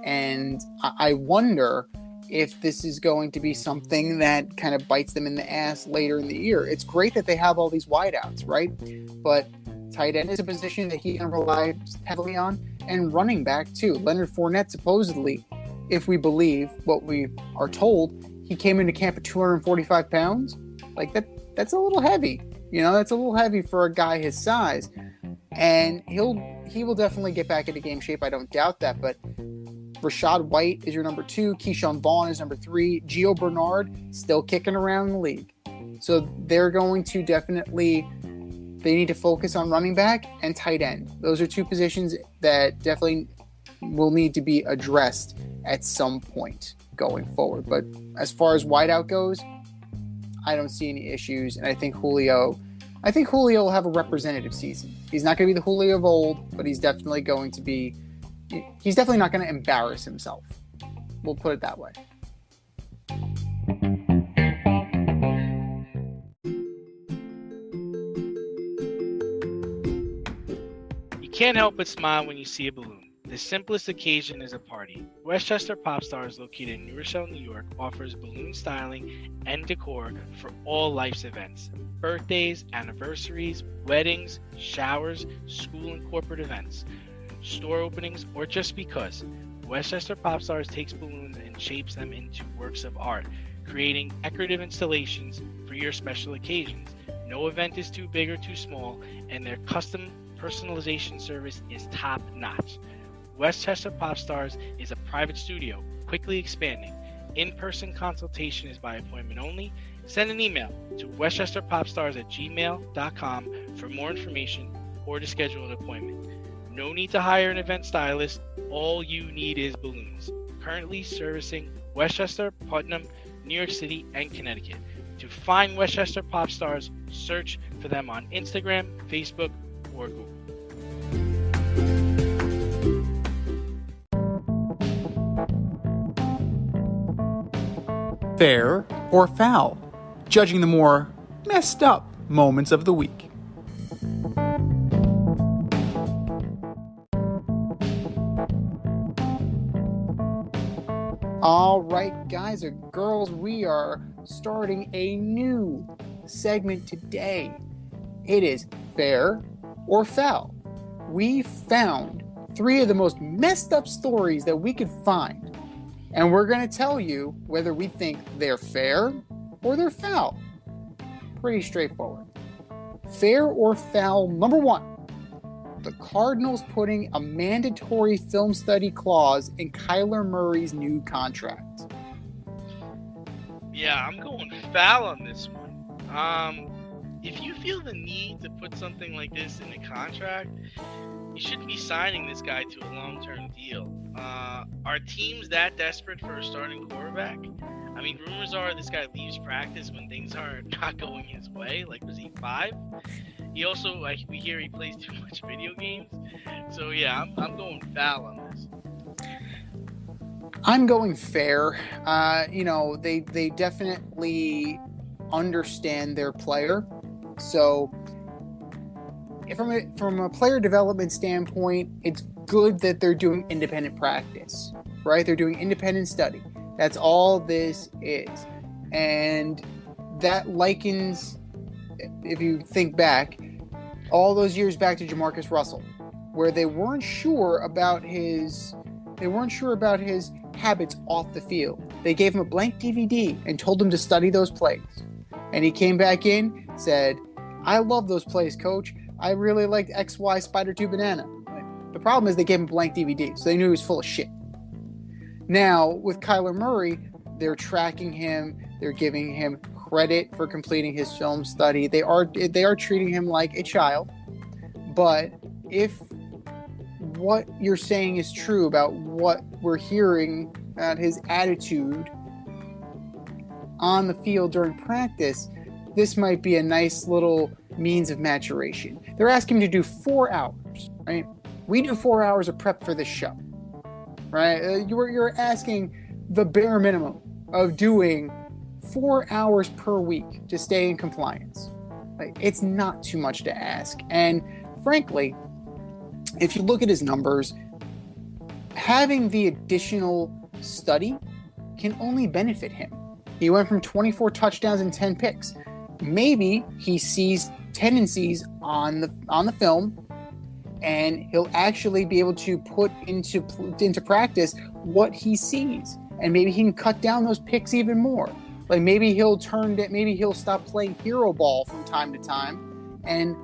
Speaker 1: And I wonder if this is going to be something that kind of bites them in the ass later in the year. It's great that they have all these wideouts, right? But tight end is a position that he can rely heavily on, and running back too. Leonard Fournette, supposedly, if we believe what we are told, he came into camp at 245 pounds. Like, that's a little heavy. That's a little heavy for a guy his size. And he will definitely get back into game shape. I don't doubt that. But Rashad White is your number 2. Keyshawn Vaughn is number 3. Gio Bernard still kicking around the league. So they're going to they need to focus on running back and tight end. Those are two positions that definitely will need to be addressed at some point going forward. But as far as wideout goes, I don't see any issues. And I think Julio will have a representative season. He's not going to be the Julio of old, but he's definitely not going to embarrass himself. We'll put it that way.
Speaker 3: You can't help but smile when you see a balloon. The simplest occasion is a party. Westchester Pop Stars, located in New Rochelle, New York, offers balloon styling and decor for all life's events. Birthdays, anniversaries, weddings, showers, school and corporate events, store openings, or just because. Westchester Pop Stars takes balloons and shapes them into works of art, creating decorative installations for your special occasions. No event is too big or too small, and their custom personalization service is top-notch. Westchester Pop Stars is a private studio, quickly expanding. In-person consultation is by appointment only. Send an email to westchesterpopstars@gmail.com for more information or to schedule an appointment. No need to hire an event stylist. All you need is balloons. Currently servicing Westchester, Putnam, New York City, and Connecticut. To find Westchester Pop Stars, search for them on Instagram, Facebook, or Google.
Speaker 1: Fair or foul? Judging the more messed up moments of the week. All right, guys or girls, we are starting a new segment today. It is fair or foul. We found 3 of the most messed up stories that we could find. And we're going to tell you whether we think they're fair or they're foul. pretty straightforward. Fair or foul, number one, the Cardinals putting a mandatory film study clause in Kyler Murray's new contract.
Speaker 3: Yeah, I'm going foul on this one. If you feel the need to put something like this in a contract, you shouldn't be signing this guy to a long-term deal. Are teams that desperate for a starting quarterback? I mean, rumors are this guy leaves practice when things are not going his way. Like, was he 5? He also, like, we hear he plays too much video games. So, yeah, I'm going foul on this.
Speaker 1: I'm going fair. They definitely understand their player. So, from a player development standpoint, it's good that they're doing independent practice, right? They're doing independent study. That's all this is. And that likens, if you think back, all those years back to Jamarcus Russell, where they weren't sure about his habits off the field. They gave him a blank DVD and told him to study those plays. And he came back in, said, "I love those plays, coach. I really liked XY Spider 2 Banana." The problem is they gave him a blank DVD, so they knew he was full of shit. Now, with Kyler Murray, they're tracking him. They're giving him credit for completing his film study. They are treating him like a child. But if what you're saying is true about what we're hearing about his attitude on the field during practice, this might be a nice little means of maturation. They're asking him to do 4 hours, right? We do 4 hours of prep for this show, right? You're asking the bare minimum of doing 4 hours per week to stay in compliance. Like, it's not too much to ask. And frankly, if you look at his numbers, having the additional study can only benefit him. He went from 24 touchdowns and 10 picks. Maybe he sees tendencies on the film, and he'll actually be able to put into practice what he sees, and maybe he can cut down those picks even more. Like, maybe he'll stop playing hero ball from time to time and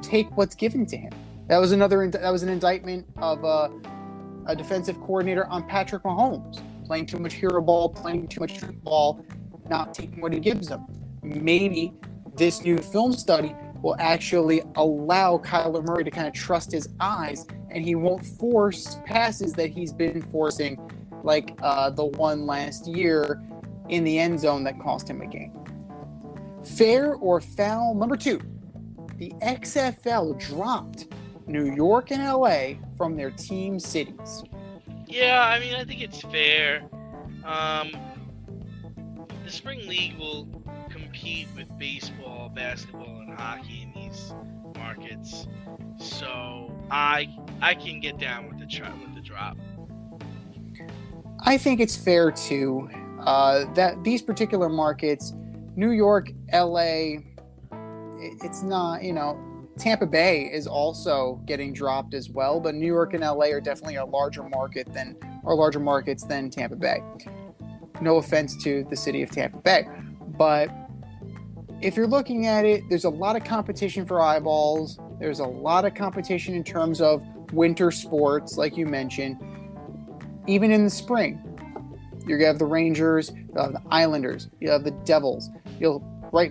Speaker 1: take what's given to him. That was an indictment of a defensive coordinator on Patrick Mahomes, playing too much hero ball, playing too much football, not taking what he gives them. Maybe this new film study will actually allow Kyler Murray to kind of trust his eyes, and he won't force passes that he's been forcing, like the one last year in the end zone that cost him a game. Fair or foul, number 2, the XFL dropped New York and LA from their team cities.
Speaker 3: Yeah, I mean, I think it's fair. The Spring League will compete with baseball, basketball, and hockey in these markets, so I can get down with the drop.
Speaker 1: I think it's fair too. That these particular markets, New York, LA, it's not, Tampa Bay is also getting dropped as well, but New York and LA are definitely larger markets than Tampa Bay. No offense to the city of Tampa Bay, but if you're looking at it, there's a lot of competition for eyeballs. There's a lot of competition in terms of winter sports, like you mentioned. Even in the spring, you have the Rangers, you'll have the Islanders, you'll have the Devils. You'll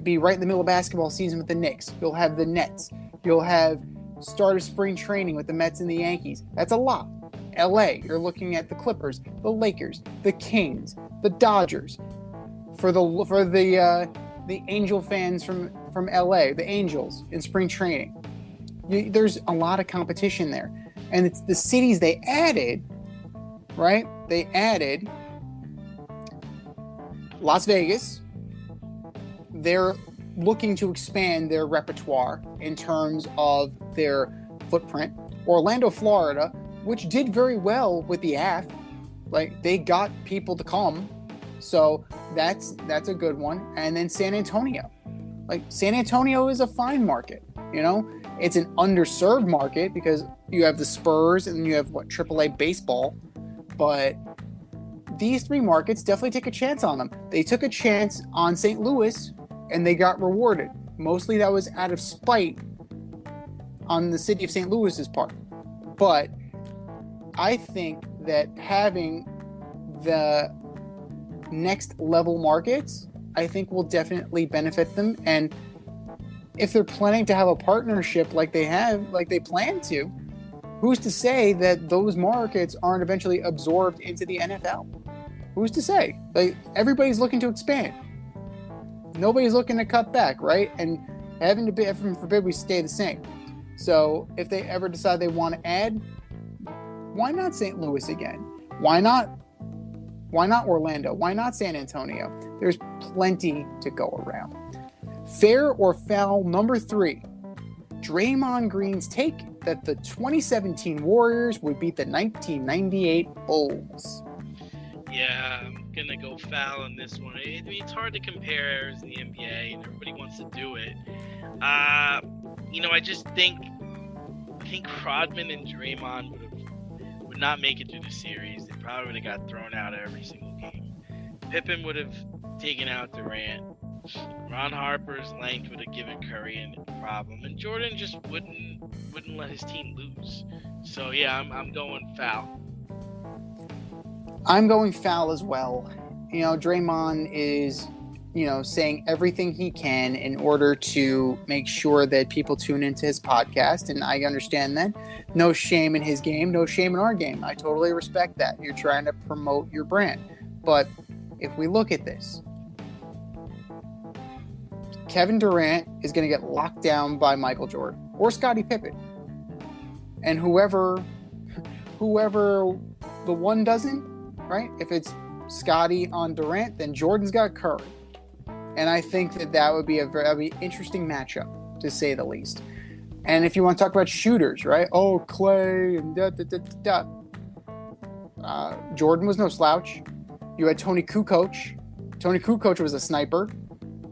Speaker 1: be right in the middle of basketball season with the Knicks. You'll have the Nets. You'll have start of spring training with the Mets and the Yankees. That's a lot. LA, you're looking at the Clippers, the Lakers, the Kings, the Dodgers. For the Angel fans from LA, the Angels in spring training. There's a lot of competition there. And it's the cities they added, right? They added Las Vegas. They're looking to expand their repertoire in terms of their footprint. Orlando, Florida, which did very well with the AF. Like, they got people to come. So that's a good one. And then San Antonio. Like, San Antonio is a fine market, It's an underserved market because you have the Spurs and you have AAA baseball. But these 3 markets definitely take a chance on them. They took a chance on St. Louis and they got rewarded. Mostly that was out of spite on the city of St. Louis's part. But I think that having the next level markets, I think will definitely benefit them. And if they're planning to have a partnership like they plan to, who's to say that those markets aren't eventually absorbed into the NFL? Who's to say? Like, everybody's looking to expand. Nobody's looking to cut back, right? And heaven forbid we stay the same. So if they ever decide they want to add, why not St. Louis again? Why not Orlando? Why not San Antonio? There's plenty to go around. Fair or foul number 3. Draymond Green's take that the 2017 Warriors would beat the 1998 Bulls.
Speaker 3: Yeah, I'm going to go foul on this one. I mean, it's hard to compare eras in the NBA, and everybody wants to do it. I just think Rodman and Draymond would not make it through the series. They probably would have got thrown out of every single game. Pippen would have taken out Durant. Ron Harper's length would have given Curry a problem, and Jordan just wouldn't let his team lose. So yeah, I'm going foul.
Speaker 1: I'm going foul as well. Draymond is, saying everything he can in order to make sure that people tune into his podcast, and I understand that. No shame in his game, no shame in our game. I totally respect that. You're trying to promote your brand. But if we look at this, Kevin Durant is going to get locked down by Michael Jordan or Scottie Pippen. And whoever the one doesn't, right? If it's Scottie on Durant, then Jordan's got Curry. And I think that would be a very interesting matchup, to say the least. And if you want to talk about shooters, right? Oh, Clay and Jordan was no slouch. You had Tony Kukoc. Tony Kukoc was a sniper.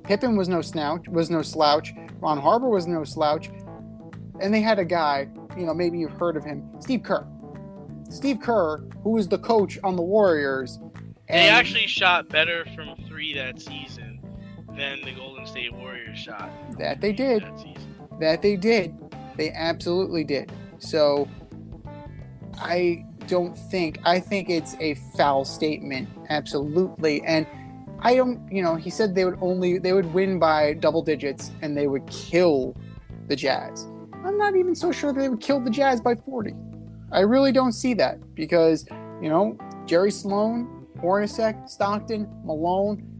Speaker 1: Pippen was no slouch. Ron Harper was no slouch. And they had a guy, maybe you've heard of him, Steve Kerr. Steve Kerr, who was the coach on the Warriors.
Speaker 3: They actually shot better from 3 that season than the Golden State Warriors shot.
Speaker 1: That they did. That they did. They absolutely did. So I think it's a foul statement. Absolutely. And I don't, he said they would win by double digits and they would kill the Jazz. I'm not even so sure they would kill the Jazz by 40. I really don't see that because, Jerry Sloan, Hornacek, Stockton, Malone,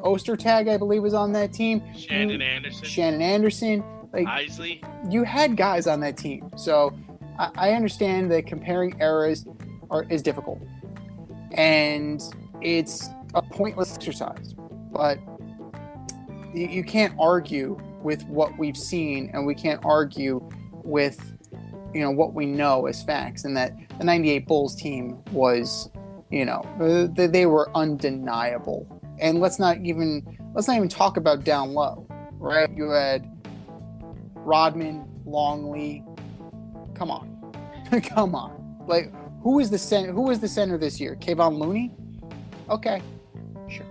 Speaker 1: Ostertag, I believe, was on that team.
Speaker 3: Shannon
Speaker 1: Anderson. Like,
Speaker 3: Isley.
Speaker 1: You had guys on that team. So I understand that comparing eras is difficult. And it's a pointless exercise. But you can't argue with what we've seen, and we can't argue with what we know as facts, and that the 98 Bulls team was, they were undeniable. And let's not even talk about down low, right? You had Rodman, Longley. Come on. Come on. Like, who was the center this year? Kevon Looney? Okay. Sure.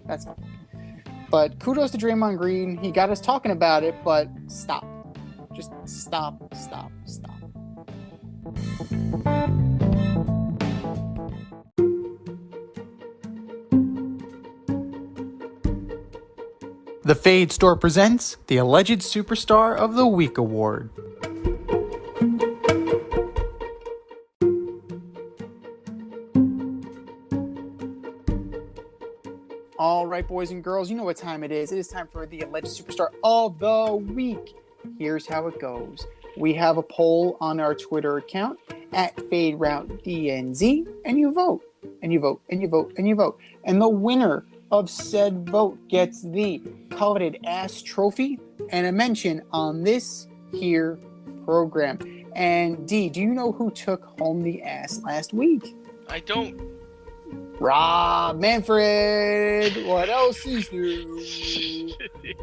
Speaker 1: That's fine. But kudos to Draymond Green. He got us talking about it, but stop. Just stop. The Fade Store presents the Alleged Superstar of the Week Award. All right, boys and girls, you know what time it is. It is time for the Alleged Superstar of the Week. Here's how it goes. We have a poll on our Twitter account at FadeRouteDNZ, and you vote, and you vote, and you vote, and you vote. And the winner of said vote gets the coveted ass trophy and a mention on this here program. And D, do you know who took home the ass last week?
Speaker 3: I don't.
Speaker 1: Rob Manfred. What else is new?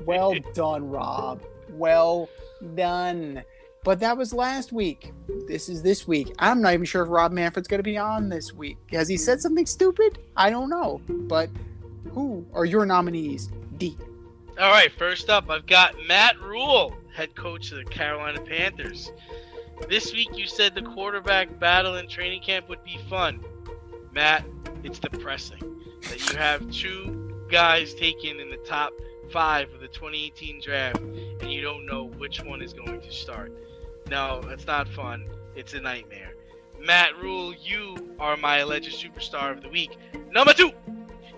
Speaker 1: Well done, Rob. Well done. But that was last week. This is this week. I'm not even sure if Rob Manfred's going to be on this week. Has he said something stupid? I don't know. But who are your nominees, D?
Speaker 3: All right, first up, I've got Matt Rule, head coach of the Carolina Panthers. This week you said the quarterback battle in training camp would be fun. Matt, it's depressing that you have two guys taken in the top 5 of the 2018 draft and you don't know which one is going to start. No, that's not fun. It's a nightmare. Matt Rule, you are my alleged superstar of the week. Number 2,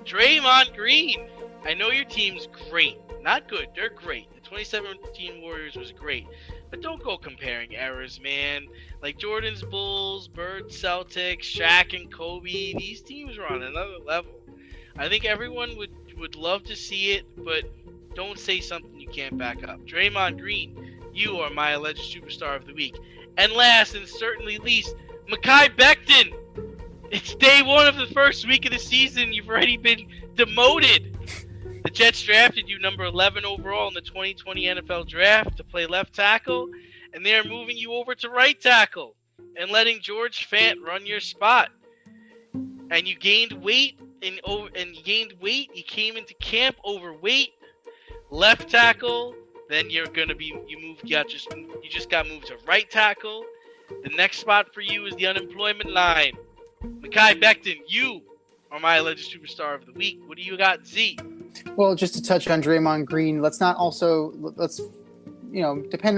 Speaker 3: Draymond Green. I know your team's great. Not good. They're great. The 2017 Warriors was great. But don't go comparing errors, man. Like Jordan's Bulls, Bird's Celtics, Shaq and Kobe. These teams are on another level. I think everyone would love to see it, but don't say something you can't back up. Draymond Green, you are my alleged superstar of the week. And last and certainly least, Mekhi Becton. It's day 1 of the first week of the season. You've already been demoted. The Jets drafted you number 11 overall in the 2020 NFL Draft to play left tackle, and they're moving you over to right tackle and letting George Fant run your spot. And you gained weight, You came into camp overweight, left tackle. Then you just got moved to right tackle. The next spot for you is the unemployment line. Mekhi Becton, you are my alleged superstar of the week. What do you got, Z?
Speaker 1: Well, just to touch on Draymond Green, let's depend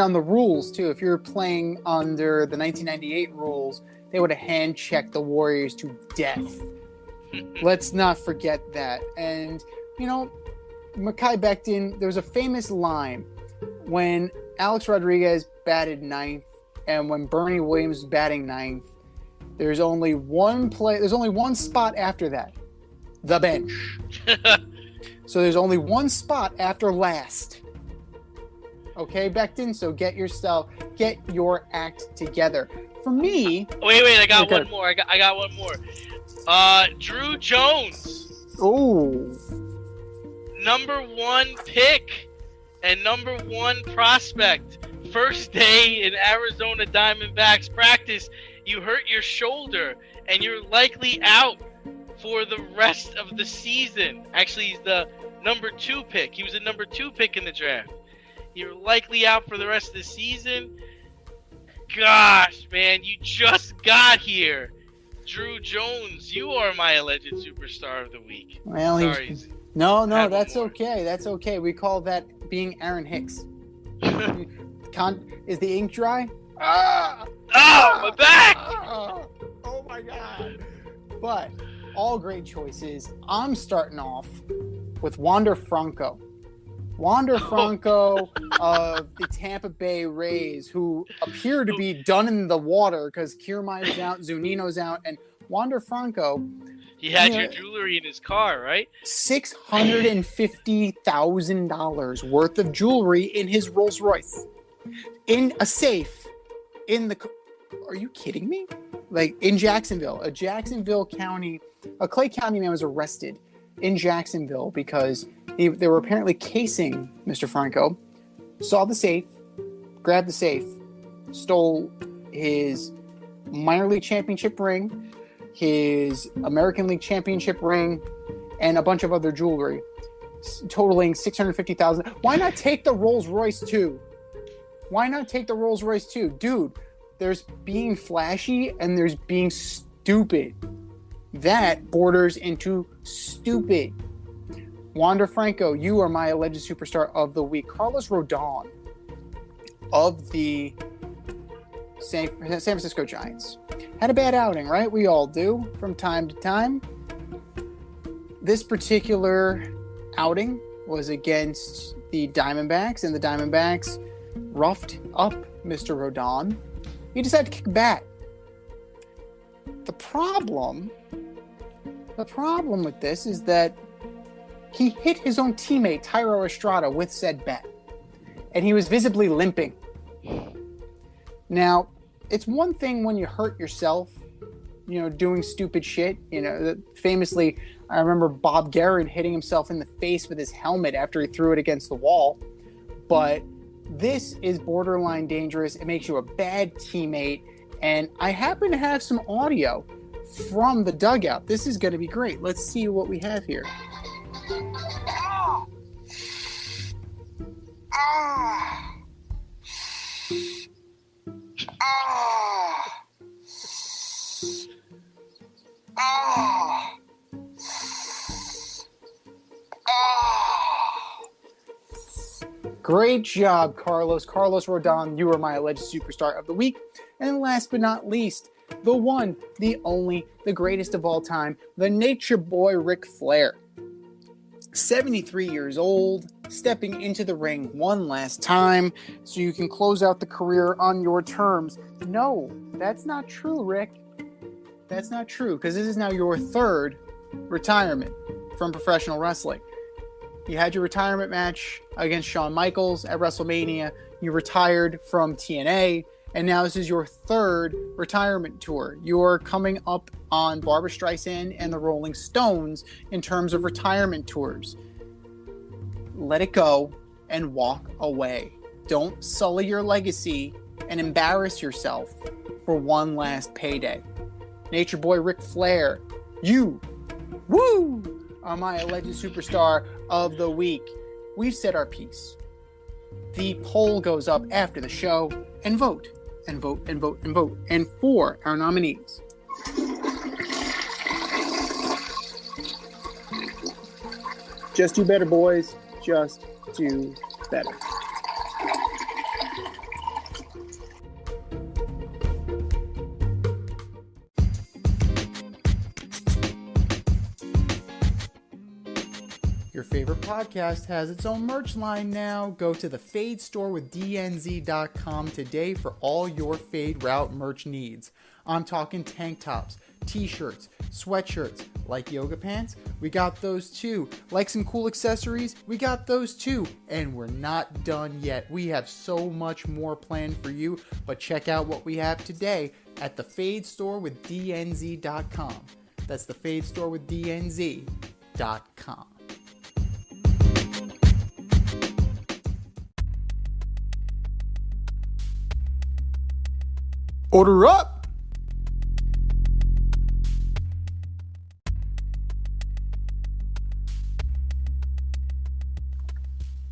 Speaker 1: on the rules too. If you're playing under the 1998 rules, they would have hand-checked the Warriors to death. Let's not forget that. And, Mekhi Becton, there was a famous line when Alex Rodriguez batted 9th and when Bernie Williams was batting 9th. There's only one spot after that. The bench. So there's only one spot after last. Okay, Becton? So get your act together. For me...
Speaker 3: Wait, I got one more. I got one more. Drew Jones.
Speaker 1: Ooh.
Speaker 3: Number 1 pick and number 1 prospect. First day in Arizona Diamondbacks practice, you hurt your shoulder and you're likely out for the rest of the season. Actually, he's the number 2 pick. He was the number 2 pick in the draft. You're likely out for the rest of the season. Gosh, man, you just got here. Drew Jones, you are my alleged superstar of the week.
Speaker 1: Well,
Speaker 3: sorry.
Speaker 1: No, that's okay. That's okay. We call that being Aaron Hicks. Is the ink dry?
Speaker 3: My back!
Speaker 1: Oh my God. But all great choices. I'm starting off with Wander Franco. Wander Franco of the Tampa Bay Rays, who appear to be done in the water because Kiermaier's out, Zunino's out, and Wander Franco.
Speaker 3: He had your jewelry in his car, right?
Speaker 1: $650,000 worth of jewelry in his Rolls Royce. In a safe. Are you kidding me? Like in Jacksonville. A Clay County man was arrested in Jacksonville because they were apparently casing Mr. Franco, saw the safe, grabbed the safe, stole his minor league championship ring, his American League championship ring, and a bunch of other jewelry, totaling $650,000. Why not take the Rolls Royce too? Dude, there's being flashy and there's being stupid. That borders into stupid. Wander Franco, you are my alleged superstar of the week. Carlos Rodon of the San Francisco Giants had a bad outing, right? We all do from time to time. This particular outing was against the Diamondbacks, and the Diamondbacks roughed up Mr. Rodon. He decided to kick bat. The problem with this is that he hit his own teammate, Tyro Estrada, with said bat. And he was visibly limping. Now, it's one thing when you hurt yourself, doing stupid shit. Famously, I remember Bob Garrett hitting himself in the face with his helmet after he threw it against the wall. But this is borderline dangerous. It makes you a bad teammate. And I happen to have some audio from the dugout. This is going to be great. Let's see what we have here. Ah. Ah. Ah. Ah. Great job, Carlos. Carlos Rodon, you are my alleged superstar of the week. And last but not least, the one, the only, the greatest of all time, the nature boy Ric Flair. 73 years old, stepping into the ring one last time so you can close out the career on your terms. No, that's not true, Rick. That's not true, because this is now your third retirement from professional wrestling. You had your retirement match against Shawn Michaels at WrestleMania. You retired from TNA, and now this is your third retirement tour. You're coming up on Barbra Streisand and the Rolling Stones in terms of retirement tours. Let it go and walk away. Don't sully your legacy and embarrass yourself for one last payday. Nature Boy Ric Flair, you, are my alleged superstar of the week. We've said our piece. The poll goes up after the show, and vote, and vote, and vote, and vote. And for our nominees, just do better, boys. Just do better. Your favorite podcast has its own merch line now. Go to the Fade store with DNZ.com today for all your Fade Route merch needs. I'm talking tank tops, t-shirts, sweatshirts, like yoga pants, we got those too. Like some cool accessories, we got those too. And we're not done yet. We have so much more planned for you, but check out what we have today at the Fade store with DNZ.com. That's the Fade store with DNZ.com. Order up!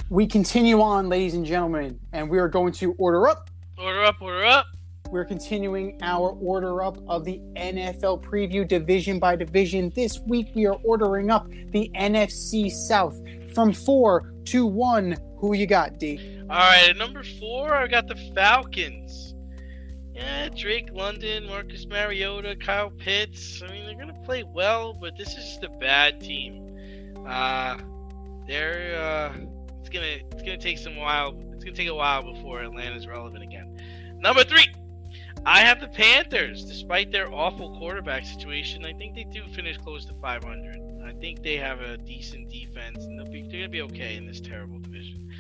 Speaker 1: We continue on, ladies and gentlemen, and we are going to order up.
Speaker 3: Order up, order up.
Speaker 1: We're continuing our order up of the NFL preview division by division. This week we are ordering up the NFC South from 4 to 1. Who you got, D?
Speaker 3: All right, at number 4, I got the Falcons. Yeah, Drake London, Marcus Mariota, Kyle Pitts. I mean, they're going to play well, but this is just a bad team. It's gonna take some while. It's gonna take a while before Atlanta's relevant again. Number 3, I have the Panthers. Despite their awful quarterback situation, I think they do finish close to 500. I think they have a decent defense, and they're gonna be okay in this terrible division.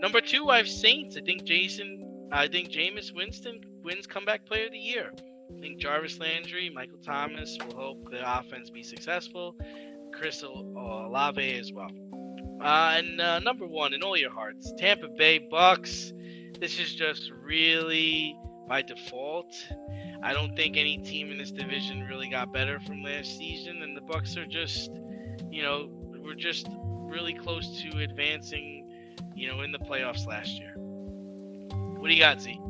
Speaker 3: Number 2, I have Saints. I think Jameis Winston wins Comeback Player of the Year. I think Jarvis Landry, Michael Thomas will help the offense be successful. Chris Olave as well. And number 1, in all your hearts, Tampa Bay Bucks. This is just really by default. I don't think any team in this division really got better from last season, and the Bucks are just, we're just really close to advancing, in the playoffs last year. What do you got, Z?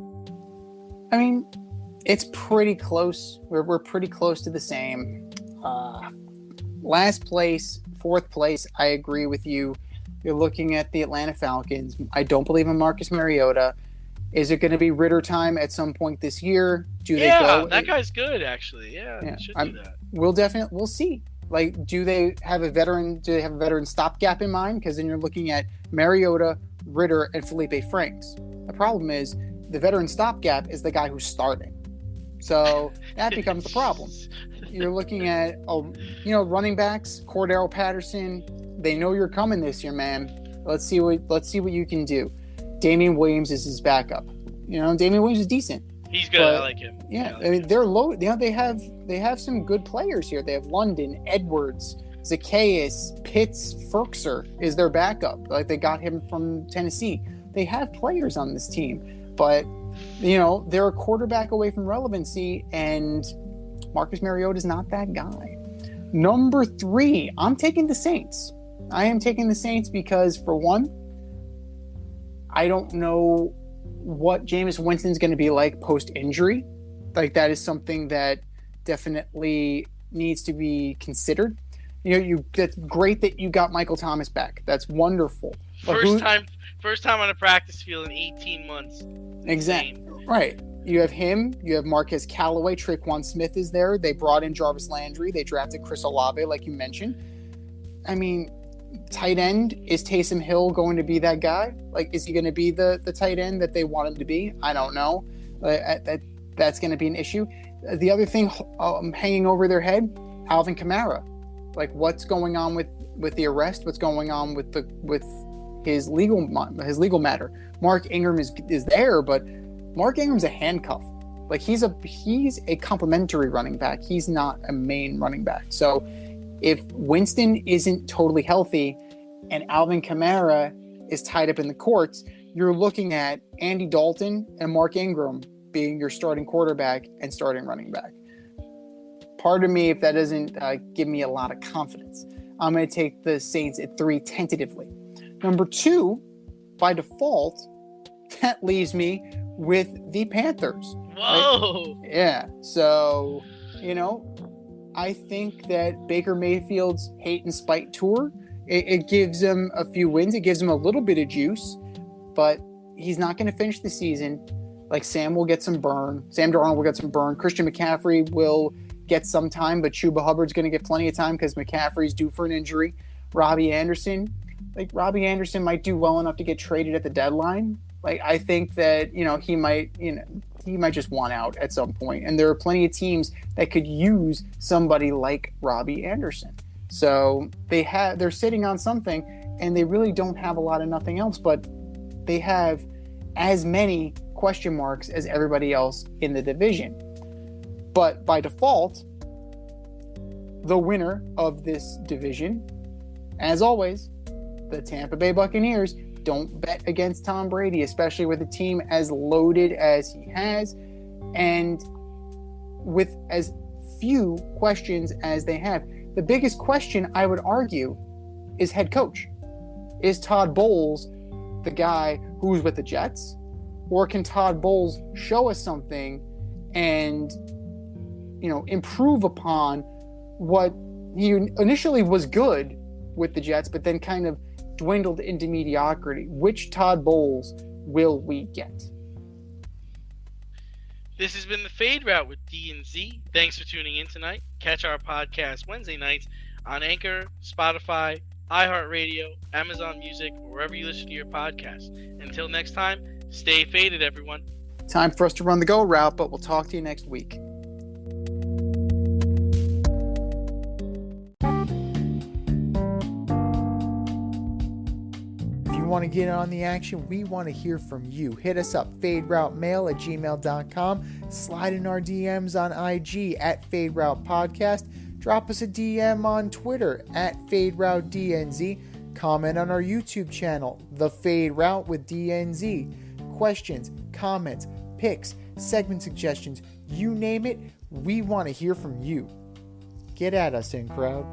Speaker 1: I mean, it's pretty close. We're pretty close to the same. Last place, 4th place, I agree with you. You're looking at the Atlanta Falcons. I don't believe in Marcus Mariota. Is it going to be Ritter time at some point this year?
Speaker 3: That guy's good, actually. Yeah. They should do that.
Speaker 1: We'll see. Like, do they have a veteran stopgap in mind? Because then you're looking at Mariota, Ritter, and Felipe Franks. The problem is the veteran stopgap is the guy who's starting. So that becomes the problem. You're looking at, running backs, Cordero Patterson. They know you're coming this year, man. Let's see what you can do. Damian Williams is his backup. Damian Williams is decent.
Speaker 3: He's good. I like him.
Speaker 1: Yeah, I mean they're low. They have some good players here. They have London, Edwards, Zacchaeus, Pitts, Ferkser is their backup. Like, they got him from Tennessee. They have players on this team, but they're a quarterback away from relevancy, and Marcus Mariota is not that guy. Number 3, I'm taking the Saints. I am taking the Saints because, for one, I don't know what Jameis Winston's going to be like post-injury. Like, that is something that definitely needs to be considered. That's great that you got Michael Thomas back. That's wonderful. But
Speaker 3: First time on a practice field in 18 months.
Speaker 1: Exactly.
Speaker 3: Insane.
Speaker 1: Right. You have him. You have Marquez Callaway. Traquan Smith is there. They brought in Jarvis Landry. They drafted Chris Olave, like you mentioned. I mean, tight end, is Taysom Hill going to be that guy? Like, is he going to be the tight end that they want him to be? I don't know. That's going to be an issue. The other thing hanging over their head, Alvin Kamara. Like, what's going on with the arrest? What's going on with his legal matter? Mark Ingram is there, but Mark Ingram's a handcuff. Like, he's a complimentary running back. He's not a main running back. So if Winston isn't totally healthy and Alvin Kamara is tied up in the courts, you're looking at Andy Dalton and Mark Ingram being your starting quarterback and starting running back. Part of me, if that doesn't give me a lot of confidence, I'm going to take the Saints at 3 tentatively. Number 2, by default, that leaves me with the Panthers.
Speaker 3: Whoa!
Speaker 1: Right? Yeah. So, I think that Baker Mayfield's hate and spite tour, it gives him a few wins. It gives him a little bit of juice, but he's not going to finish the season. Like, Sam will get some burn. Sam Darnold will get some burn. Christian McCaffrey will get some time, but Chuba Hubbard's going to get plenty of time because McCaffrey's due for an injury. Robbie Anderson might do well enough to get traded at the deadline. Like, I think that, he might just want out at some point. And there are plenty of teams that could use somebody like Robbie Anderson. So they're sitting on something, and they really don't have a lot of nothing else, but they have as many question marks as everybody else in the division. But by default, the winner of this division, as always, the Tampa Bay Buccaneers. Don't bet against Tom Brady, especially with a team as loaded as he has and with as few questions as they have. The biggest question, I would argue, is head coach. Is Todd Bowles the guy who's with the Jets? Or can Todd Bowles show us something and, improve upon what he initially was good with the Jets, but then kind of dwindled into mediocrity? Which Todd Bowles will we get?
Speaker 3: This has been the Fade Route with D and Z. Thanks for tuning in tonight. Catch our podcast Wednesday nights on Anchor, Spotify, iHeartRadio, Amazon Music, or wherever you listen to your podcasts. Until next time, stay faded, everyone.
Speaker 1: Time for us to run the go route, but we'll talk to you next week. Want to get on the action, we want to hear from you. Hit us up, faderoutemail@gmail.com. Slide in our DMs on IG @FadeRoutePodcast. Drop us a DM on Twitter @FadeRouteDNZ. Comment on our YouTube channel, The Fade Route with DNZ. Questions, comments, picks, segment suggestions, you name it, we want to hear from you. Get at us, in crowd.